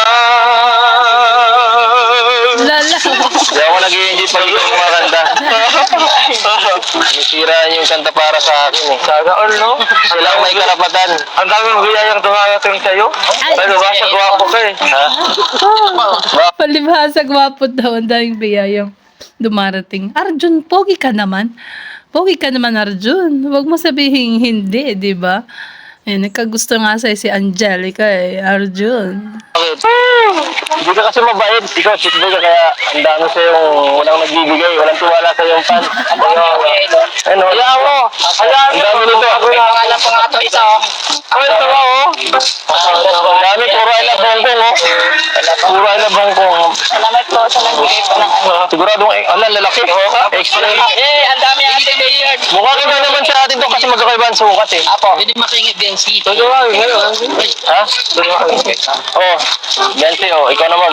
Lala. Hindi ako nag-i-enjoy pag ikaw kumakanta. Sinisira niyo yung kanta para sa akin eh. Sana all, no? Sila ang may karapatan. Ang daming biyayang dumarating sa'yo. Pero basta gwapo ka eh. Ha? Palibhasa, gwapo daw. Ang daming biyayang dumarating. Arjun, pogi ka naman. Pogi ka naman, Arjun. Huwag mo sabihin hindi, di ba? Eh, nagkagusto nga sa'yo si Angelica eh, Arjun. Bakit? Hindi ka kasi mabait. Ikaw, sitboy ka kaya ang dami sa'yong walang nagbibigay, walang tiwala sa'yong fan. Ano? Hayaan mo! Hayaan mo! Ang dami nito. May pangalan pa nga ito isa oh. Ay, ito ba oh? Ang dami, puro I love Hong Kong oh. Puro I love Hong Kong. Salamat po sa nagbigay po ng ano. Siguradong, lalaki. Extra. Ang dami ate Mayor. Mukha kita naman sa atin to kasi magkakaiba ang sukat eh. Apo. Pwede makingit din si Ito. Ha? Oh, Bente oh, ikaw naman.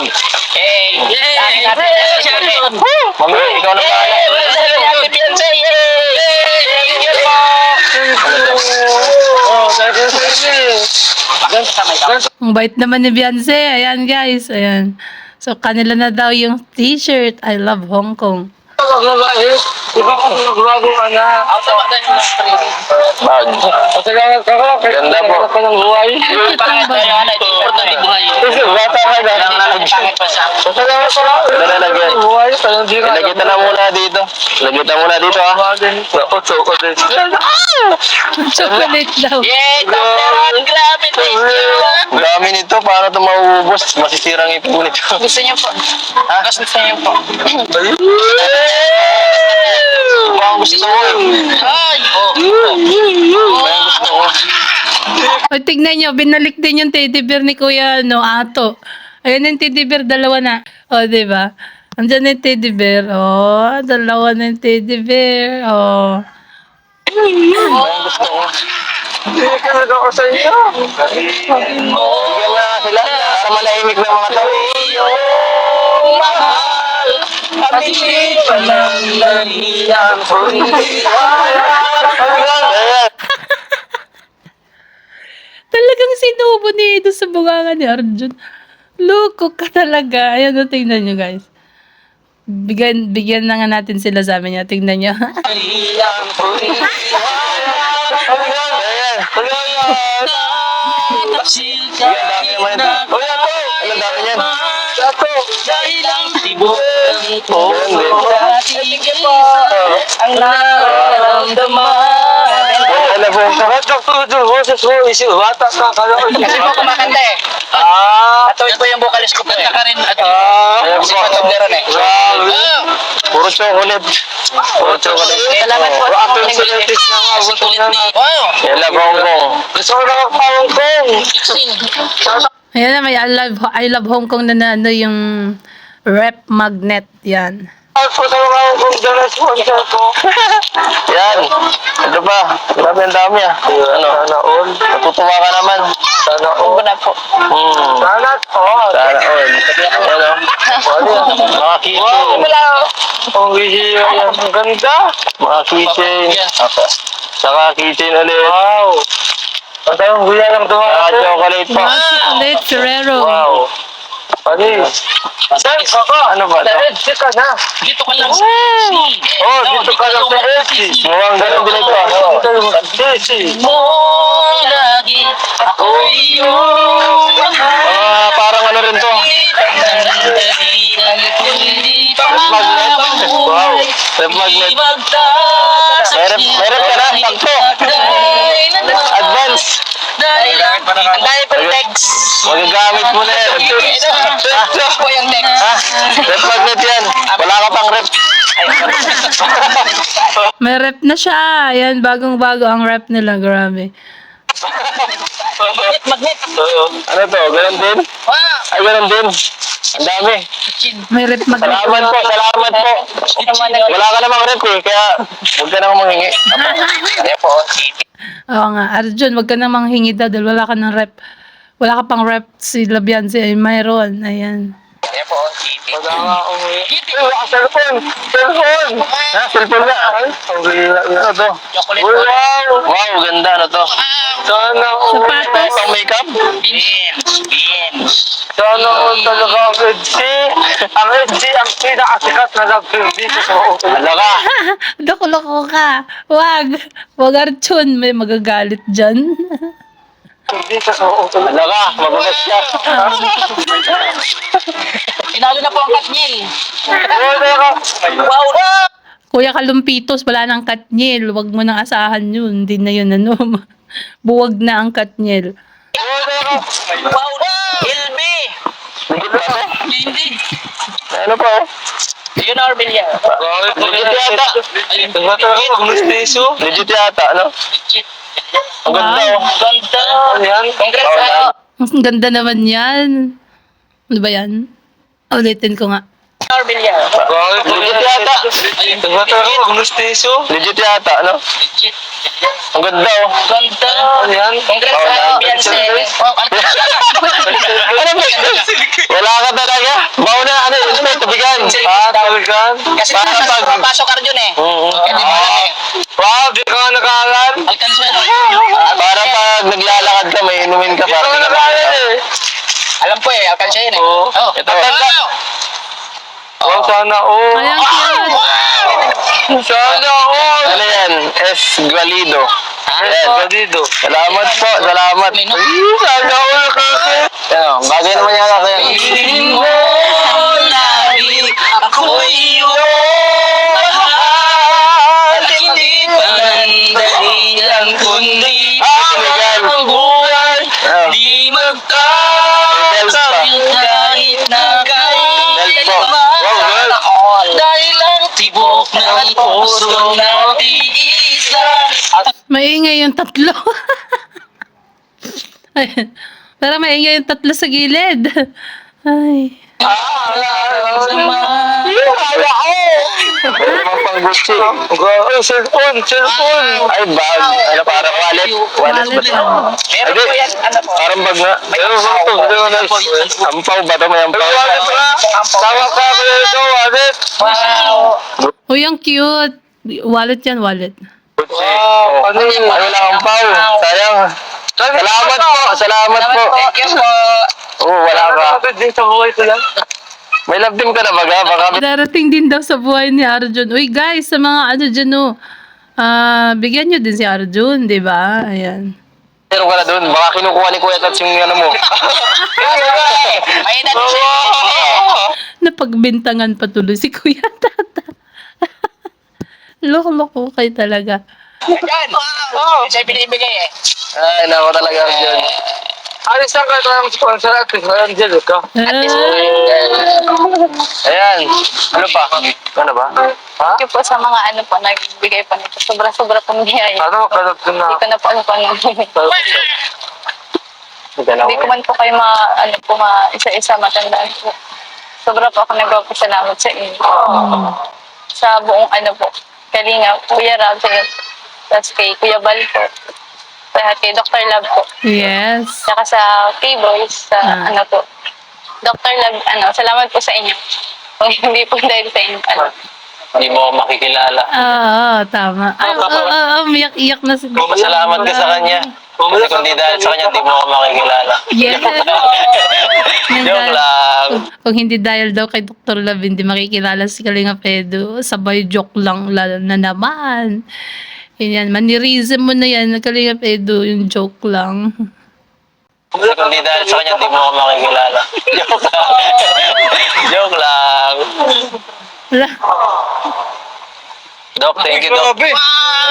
Hey! Yay! Mami, ikaw naman. Happy Beyonce! Oh, thank Ang bait naman ni Beyonce. Ayan guys, ayan. So kanila na daw yung t-shirt, I love Hong Kong. Iba ko nagbago ka na. Ako sa mga ng training. Salamat ako. Ganda po. Ka ng buhay. Pangit na yan. Ito importante buhay. Kasi bata ka na. Pangit pa siya. Salamat ako. Nalalagyan. Buhay. Parang di ka. Lagyan na muna dito. Lagyan na muna dito ah. Ako, chocolate. Chocolate daw. Yay! Kapteron! Grabe! Thank you! Ang dami nito. Paano ito mauubos? Masisirang ipon nito. Gusto niyo po? Ha? Gusto niyo po? Baka gusto mo eh. Ay! Baka gusto ko. O tignan nyo, binalik din yung teddy bear ni Kuya Ato. Ayun yung teddy bear, dalawa na. O, diba? Andyan na yung teddy bear. O, dalawa na yung teddy bear. O. Baka gusto ko. Hindi ka na ako sa iyo. Bigyan na sila. Para malahimik na mga tao. Mahal! Kami palang nalilang Ayan. Talagang sinubo ni Edo sa bunganga ni Arjun. Loko ka talaga. Ayan, o, tingnan nyo guys. Bigyan na nga natin sila, sabi niya. Tingnan nyo. Ayan. Ayan, dami naman ito. Anong dami niyan? dahil ang tibok ng puso Ayan, nating isa ang nararamdaman. Alam mo, Isip, bata ka. Kasi po kumakanta eh. Ito po yung vocalist ko po eh. Rin at ayan kasi po. patugleran eh. Puro chocolate. Puro chocolate. Salamat po. Acting celebrities na nga. Buto na nga. Wow! Ayan, Hong Kong. Gusto ko na Hong Kong. Ayan na, may I love Hong Kong na ano yung rep magnet. Yan. Ako sa mga Hong Kong dyan na sponsor ko. Yan. Ano ba? Grabe ang dami ah. Ano? Sana all. Natutuwa ka naman. Sana all. na po. Sana all. Sana all. Ano? Mga keychain. Ang hihiya yan. Ang ganda. Mga keychain. Saka keychain ulit. Wow. Ang tayong huya lang Saka dumating. chocolate pa. Chocolate Ferrero. Wow. Panis. Sir, ako. Ano ba ito? Dito ka na. Dito ka lang sa Oh, dito ka lang sa AC. Mukhang ganun din ito ah. Dito yung DC. mo lagi ako iyong Parang ano rin to. magnet. Wow. Rep magnet. May rep ka na? Sakto. Advance. Ang dami pang text. Magagamit mo na yan. Ito po yung text. Ha? Rep magnet yan. Wala ka pang rep. May rep na siya. Ayan, bagong-bago ang rep nila. Grabe. Magnet. Ano to? Ganun din? Ay, ganun din. Ang dami. May rep magnet. Salamat po, salamat po. Wala ka namang rep eh, kaya huwag ka namang manghingi. Ayan po. Oo nga, Arjun, wag ka nang manghingi daw dahil wala ka ng rep. Wala ka pang rep si Labianse. Ay, mayroon. Ayan. Ayan po. Wala nga umuwi. Cellphone! Cellphone! Cellphone na. Ano to? Wow! Wow, ganda na to. Sana Sapatos. pang makeup? Sana talaga ang edgy. Ang edgy, ang pinakasikat na love film dito sa Alaga. Loko-loko ka. Wag. Wag, Archon. May magagalit dyan. Alaga, magugas siya. Pinalo na po ang Katniel. Wow! Kuya Kalumpitos, wala nang Katniel. Wag mo nang asahan yun. Hindi na yun, ano. Buwag na ang Katniel. Wow! Ilbe! Hindi. Ano pa? Leonor Villar. Legit yata. Legit yata, ano? Ang ganda, oh. Ganda. Yan. Congrats, ano? Ang ganda naman yan. Ano ba yan? Ulitin ko nga. Leonor Villar. Legit yata. Legit yata, ano? Ang ganda, oh. Ganda. Yan. Congrats, ano? Beyonce. Wow, ano? Ano ba? Wala ka talaga. Bawa na, ano, tubigan. Tubigan. Kasi Para pag... pasok ka rin eh. Oo. Hindi mo alam eh. Wow, di ka nakalan. Alcanzuelo. Para pag naglalakad ka, may inumin ka. Di ka nakalan eh. Alam ko eh, Alcanzuelo eh. Oo. Oh. Ito. Oh, sana all. Ay, ang cute. Sana all. Ano yan? S. Gualido. Yes. Gualido. Salamat po. Salamat. Sana all. Ano, bagay naman yata sa'yo. Piling mo lagi ako'y iyong mahal. Hindi pa dahilan kundi ang buhay. Di magkakawin kahit na kailan man. Dahil ang tibok ng puso natin isa. Maingay yung tatlo. Ay, pero maingay yung tatlo sa gilid. Ay. Ay, cellphone. Ay, bag. Ano, parang wallet. Wallet ba ito? Meron po yan, ano po. Parang bag nga. Ampaw ba ito? May ampaw. Tawag ka ako ito, wallet. Wow. Uy, ang cute. Wallet yan, wallet. Wow, ano yun? Ay, wala ampaw. Sayang. Salamat po. Salamat po. Thank you po. Oo, wala ka. May love team ka na baga? Baka Darating din daw sa buhay ni Arjun. Uy, guys, sa mga ano dyan, oh. Bigyan nyo din si Arjun, di ba? Ayan. meron ka na doon. Baka kinukuha ni Kuya Tats yung ano mo. May natin. Napagbintangan pa tuloy si Kuya Tata. Loko-loko kayo talaga. Yan. Oh. Siya binibigay eh. Ay, nako talaga dyan. Alis lang kayo tayong sponsor at Angel ka. Ayan. Ano pa? Ano ba? Ha? Thank you po sa mga ano po, nagbigay pa nito. Sobra-sobra pong biyaya. Ano? Kalot ko na. Hindi ko na po ano pa Hindi ko man po kayo isa-isa matandaan po. Sobra po ako nagpapasalamat sa inyo. Sa buong ano po, Kalinga, Kuya Rab, tapos kay Kuya Bal po. Lahat kay Dr. Love po. Yes. Saka sa K-Boys, sa ano po. Dr. Love, salamat po sa inyo. Kung hindi po dahil sa inyo, Hindi mo ako makikilala. Tama. Umiyak-iyak na si Masalamat ka sa kanya. Kasi kung di dahil sa kanya, hindi mo ako makikilala. Yes. Joke lang. Kung hindi dahil daw kay Dr. Love, hindi makikilala si Kalinga Pedro. Sabay joke lang lalo na naman. Yan, mannerism mo na yan. Kalinga Pedro, yung joke lang. Kasi kung di dahil sa kanya, hindi mo ako makikilala. Joke lang. Joke lang. Wala. Doc, thank you, Doc. Ay,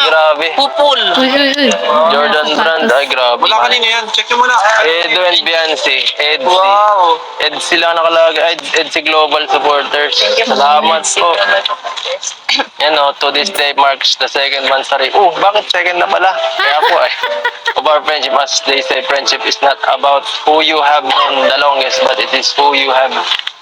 grabe. Pupul. Uy. Jordan Brand, ay grabe. Wala kanina yan. Check nyo muna. Edo and Beyonce. Edsi. Wow. Edsi lang nakalagay. Edsi Global Supporters. Salamat po. Yan o, to this day marks the second monthsary. Oh, bakit second na pala? Kaya po ay. Of our friendship, as they say, friendship is not about who you have known the longest, but it is who you have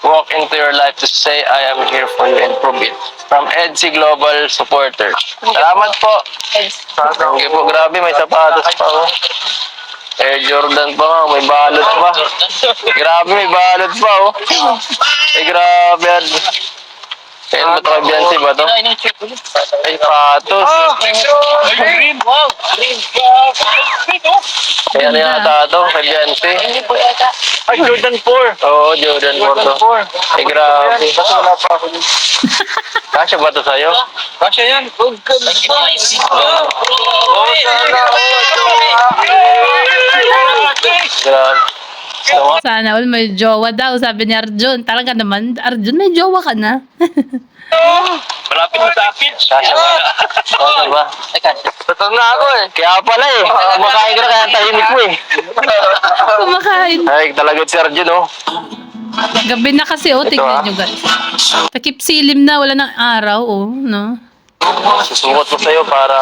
walked into your life to say, I am here for you and prove it. From Edsi Global Supporters. Salamat po. Thank you po. Grabe, may sapatos pa. Oh. Air Jordan pa nga, may balot pa. Grabe, may balot pa, oh. Ay, grabe yan. Ayun ba ito kay Beyonce ba ito? Ay, patos. Ay, ano yata ito kay Beyonce? Hindi po yata. Ay, Jordan 4. Oo, Jordan 4 to. Ay, grabe. Wala pa ako. Kasya ba ito sa'yo? Kasya yan. Huwag ka na. Grabe. Sana all may jowa daw, sabi ni Arjun. Talaga naman, Arjun, may jowa ka na. Malapit mo sa akin. Kasya ba? Kasya ba? Ay, kasya. Totoo na ako eh. Kaya pala eh. Kumakain ka na kaya ang tahimik mo eh. Kumakain. Ay, talaga si Arjun oh. Gabi na kasi, oh, Ito, tignan ah. nyo guys. Takip silim na, wala ng araw, oh, no? Susuot ko sa'yo para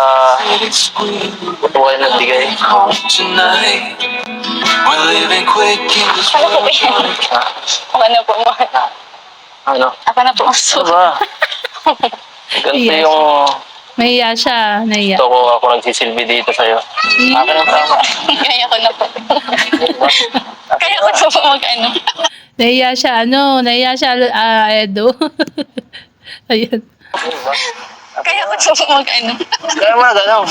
ito kayo nagbigay. Tonight, we're living quick in this Ako po world. yan. Ako na po. Ano? Ako na po. Ano ba? Ganito Yes. yung Nahiya siya, nahiya. ito ko ako nagsisilbi dito sa'yo. Akin ang tama. Kaya ko na po. Kaya ko na po mag-ano. Nahiya siya, nahiya siya, Edo. Ayan. Kaya ko na po mag-ano. Kaya mo na gano'n.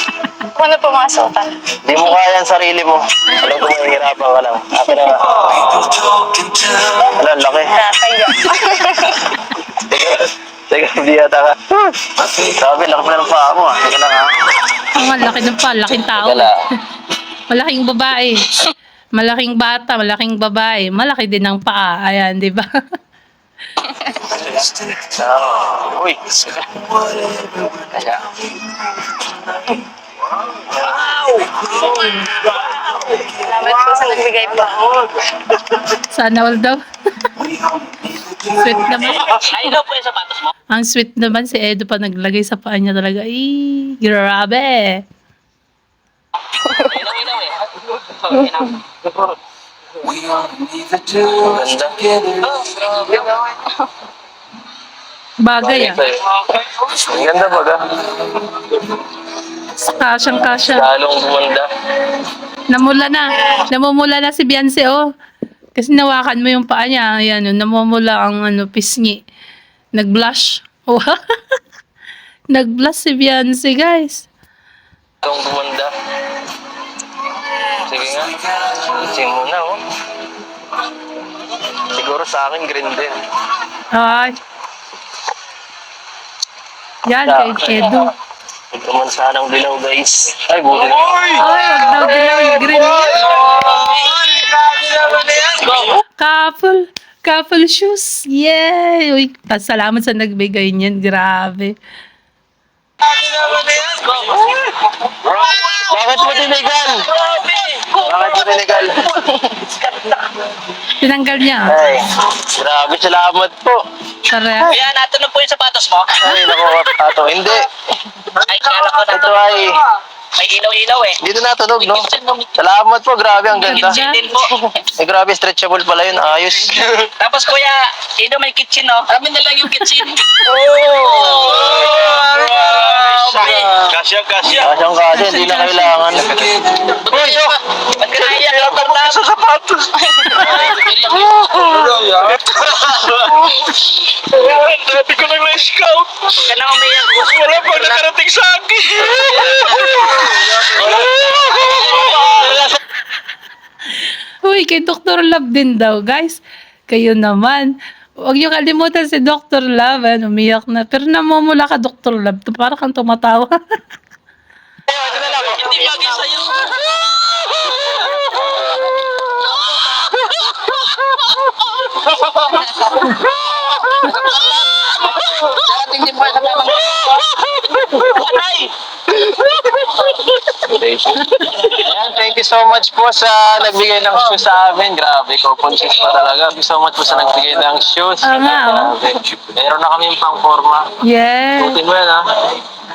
Ako na pumasukan. Di mo kaya ang sarili mo. Alam ko mahihirapan ka lang. Akin na. Talking town. Wala, ang laki. Kaya. Teka, hindi yata ka. Sabi, laki pa ng paa mo ah. Teka lang ha. Ang laki ng pa, laking tao. Teka lang. Malaking babae. Malaking bata, malaking babae. Malaki din ang paa. Ayan, di ba? Uy. Kaya. Salamat po sa nagbigay po. Sana all daw. Sweet naman. Ay, daw po yung sapatos mo. Ang sweet naman si Edo pa naglagay sa paa niya talaga. Grabe. Ilaw-ilaw eh. We only need the two of us together. Bagay ah. Ang ganda baga. Kasyang kasya. Lalong gumanda. Namumula na si Beyonce, oh. Kasi nawakan mo yung paa niya. Ayan, oh, namumula ang pisngi. Nag-blush. Oh. Nag-blush si Beyonce, guys. Lalong gumanda. Sige nga. Isin mo na oh. Siguro sa akin green din. Ay. Yan, kay Edo. Ito man sanang dilaw guys. Ay, buti. Ay, wag daw dilaw yung green yan. Couple shoes. Yay! Uy, pasalamat sa nagbigay niyan. Grabe. Bakit mo tinigal? Bakit mo tinigal? Tinanggal niya. Ay, grabe, salamat po. Tara. Kuya, natunog po yung sapatos mo. Ay, naku, ato. Hindi. Ay, kala ko Ito natunog. ay, May ilaw-ilaw eh. dito natunog, no? Salamat po, grabe, ang ganda. Ganda. Din po. Ay, grabe, stretchable pala yun, ayos. Tapos kuya, Ido may kitchen no? Amin na lang yung kitchen. Kasya, kasya. Kasyang kasi, hindi na kailangan. Uy, Dok! Ba't ka naiyak? Sa sapatos. Dati ko nang na-scout. Huwag ka nang umiyak. Wala pa nakarating sa akin. Uy, kay Dr. Love din daw, guys. Kayo naman. Huwag niyo kalimutan si Dr. Love. Umiyak na. Pero namumula ka, Dr. Love. Para kang tumatawa. Hindi bagay sa'yo. Dating din pa sa tamang. Aray! Ayan, thank you so much po sa nagbigay ng shoes sa amin. Grabe, couple shoes pa talaga. Thank you so much po sa nagbigay ng shoes. Oo nga, oh. Grabe. Meron na kami pang forma. Yeah. Suotin mo yan, ha?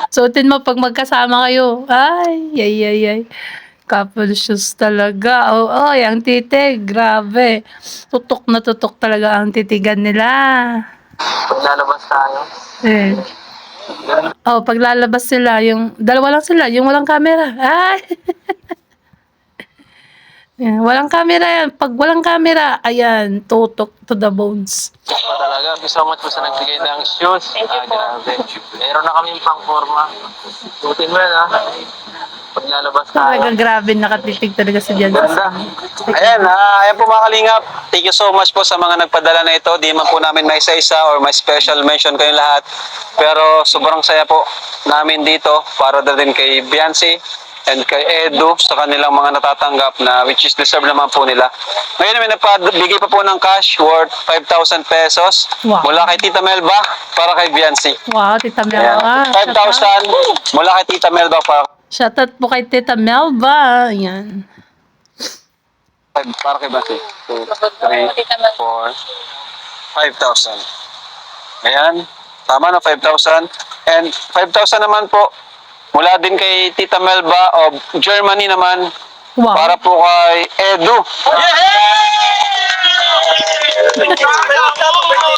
Suotin mo pag magkasama kayo. Ay. Couple shoes talaga. Oh, ang titig. Grabe. Tutok na tutok talaga ang titigan nila. Pag lalabas tayo. Eh. Oh, pag lalabas sila, yung dalawa lang sila, yung walang camera. Ay. Yan, walang camera yan. Pag walang camera, ayan, tutok to the bones. Talaga, thank you so much po sa nagbigay ng shoes. Grabe. Meron na kami pang forma. Suotin mo yan, ha? Pag lalabas tayo. Talaga grabe, nakatitig talaga si Jan. Ganda. Ayan, ayan po mga kalingap. Thank you so much po sa mga nagpadala na ito. Di man po namin may isa-isa or may special mention kayong lahat. Pero sobrang saya po namin dito para din kay Biancy and kay Edu sa kanilang mga natatanggap na which is deserve naman po nila. Ngayon may nagpabigay pa po ng cash worth 5,000 pesos Wow. mula kay Tita Melba para kay Biancy. Wow, Tita Ayan. Melba. 5,000 mula kay Tita Melba para Shoutout po kay Tita Melba. Ayan. para kay Biancy. 2, 3, 4, 5,000. Ayan. Tama na, 5,000. And 5,000 naman po mula din kay Tita Melba of Germany naman Wow. para po kay Edu.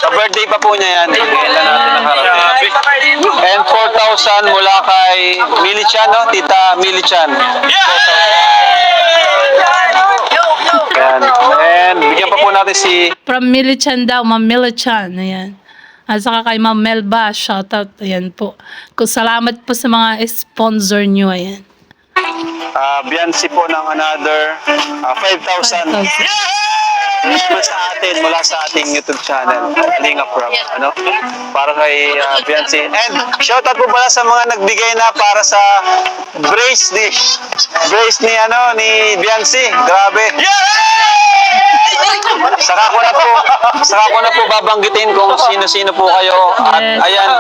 Sa birthday pa po niya yan. Ibigay na natin ang harating. And 4,000 mula kay Milichan, no? Tita Milichan. Yan. And bigyan pa po natin si From Milichan daw, Ma'am Milichan. Ayan. At saka kay Ma'am Melba, shoutout. Ayan po. Salamat po sa mga sponsor nyo. Ayan. Biancy po ng another 5,000 sa atin mula sa ating YouTube channel, Kalinga Prab, ano? Para kay Biancy. And shoutout po pala sa mga nagbigay na para sa brace ni Biancy. Grabe. Saka ko na po babanggitin kung sino-sino po kayo. At Yes. ayan,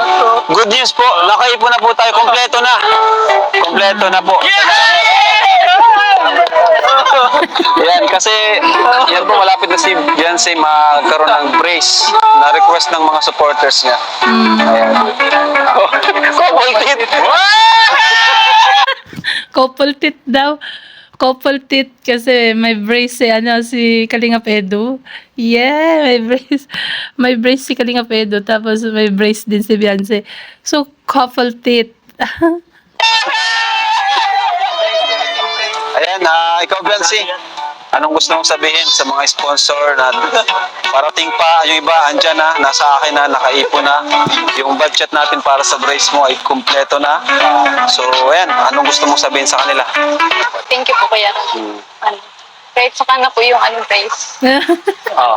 good news po, nakaipon na po tayo, kompleto na po. Yan, kasi yan po malapit na si Beyonce magkaroon ng brace na request ng mga supporters niya. Ayan. Couple tit. Couple tit daw. Couple tit kasi may brace si Kalinga Edu. Yeah, may brace. May brace si Kalinga Edu tapos may brace din si Beyonce. So, couple tit. Ayan, ikaw Beyonce, anong gusto mong sabihin sa mga sponsor na parating pa, yung iba andyan na, nasa akin na, nakaipon na, yung budget natin para sa brace mo ay kumpleto na. So, ayan, anong gusto mong sabihin sa kanila? Thank you po kuya. Ano, kahit sa na po yung price. Oo.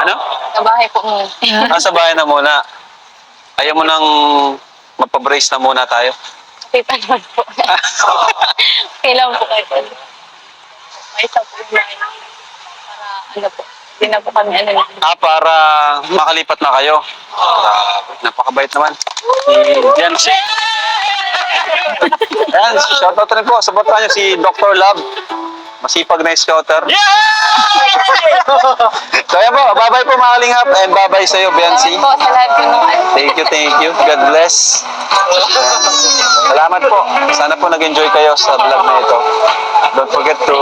Ano? Sa bahay po muna. Nasa bahay na muna. Ayaw mo nang magpa-brace na muna tayo? Kita naman po. Okay lang po kahit ano. May isa po yung bahay. Para ano po. Hindi na po kami ano na. Para makalipat na kayo. Napakabait naman. Yan si... Ayan, shoutout rin po. Supportan niyo si Dr. Love. Masipag na scouter. So ayan po, bye-bye po mga Kalingap and bye-bye sa iyo, Biancy. Po sa lahat po nung ano. Thank you. God bless. Salamat po. Sana po nag-enjoy kayo sa vlog na ito. Don't forget to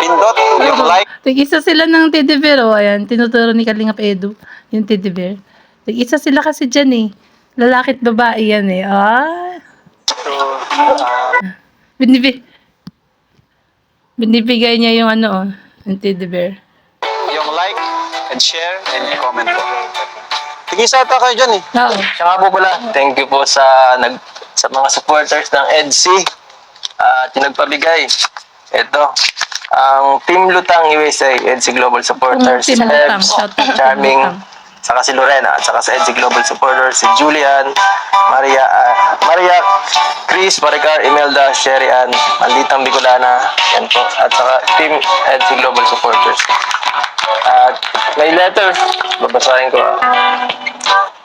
pindot yung like. Tig-isa sila ng teddy bear. O, ayan, tinuturo ni Kalinga Edu. Yung teddy bear. Tig-isa sila kasi dyan eh. Lalaki at babae yan eh. To, Binibigay niya yung yung teddy bear. yung like and share and comment po. Tig-isa ata kayo dyan eh. Oo. Siya nga po pala, thank you po sa mga supporters ng EDC at yung nagpabigay. Ito, ang Team Lutang USA, EDC Global Supporters, Team Lutang, Ebs, shout out to Team Charming, Lutang. saka si Lorena, at saka sa EDC Global Supporters, si Julian, Maria, Chris, Maricar, Imelda, Sherry Ann, Malditang Bicolana, yan po, at saka Team EDC Global Supporters. At may letter, babasahin ko.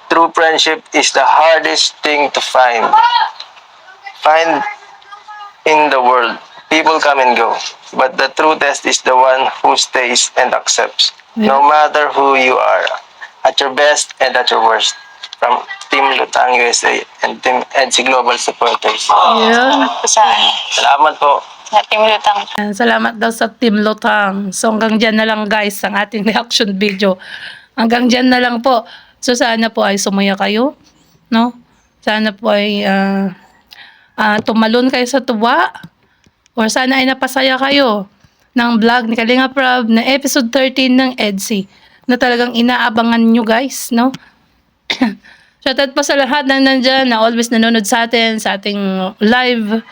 True friendship is the hardest thing to find in the world. People come and go, but the true test is the one who stays and accepts, no matter who you are, at your best and at your worst. From Team Lutang USA and Team EDC Global Supporters. Yeah. Sa Salamat po. Team Lutang. Salamat daw sa Team Lutang. So hanggang dyan na lang guys ang ating reaction video. Hanggang dyan na lang po. So sana po ay sumaya kayo. No? Sana po ay tumalon kayo sa tuwa. or sana ay napasaya kayo ng vlog ni Kalinga Prab na episode 13 ng EDSI na talagang inaabangan nyo guys, no? Shoutout po sa lahat na nandyan na always nanonood sa atin, sa ating live,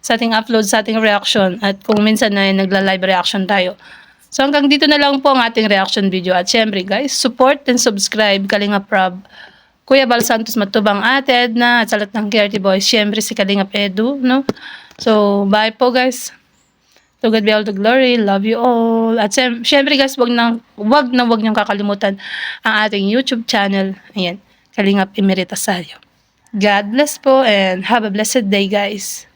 sa ating upload, sa ating reaction. At kung minsan na nagla-live reaction tayo. So hanggang dito na lang po ang ating reaction video. At syempre guys, support and subscribe Kalinga Prab. Kuya Bal Santos Matubang Ate Edna, at sa lahat ng Carty Boys, syempre si Kalinga Edu, no? So, bye po guys. To God be all the glory. Love you all. At syempre guys, wag niyong kakalimutan ang ating YouTube channel. Ayan, Kalingap Emerita Sayo. God bless po and have a blessed day guys.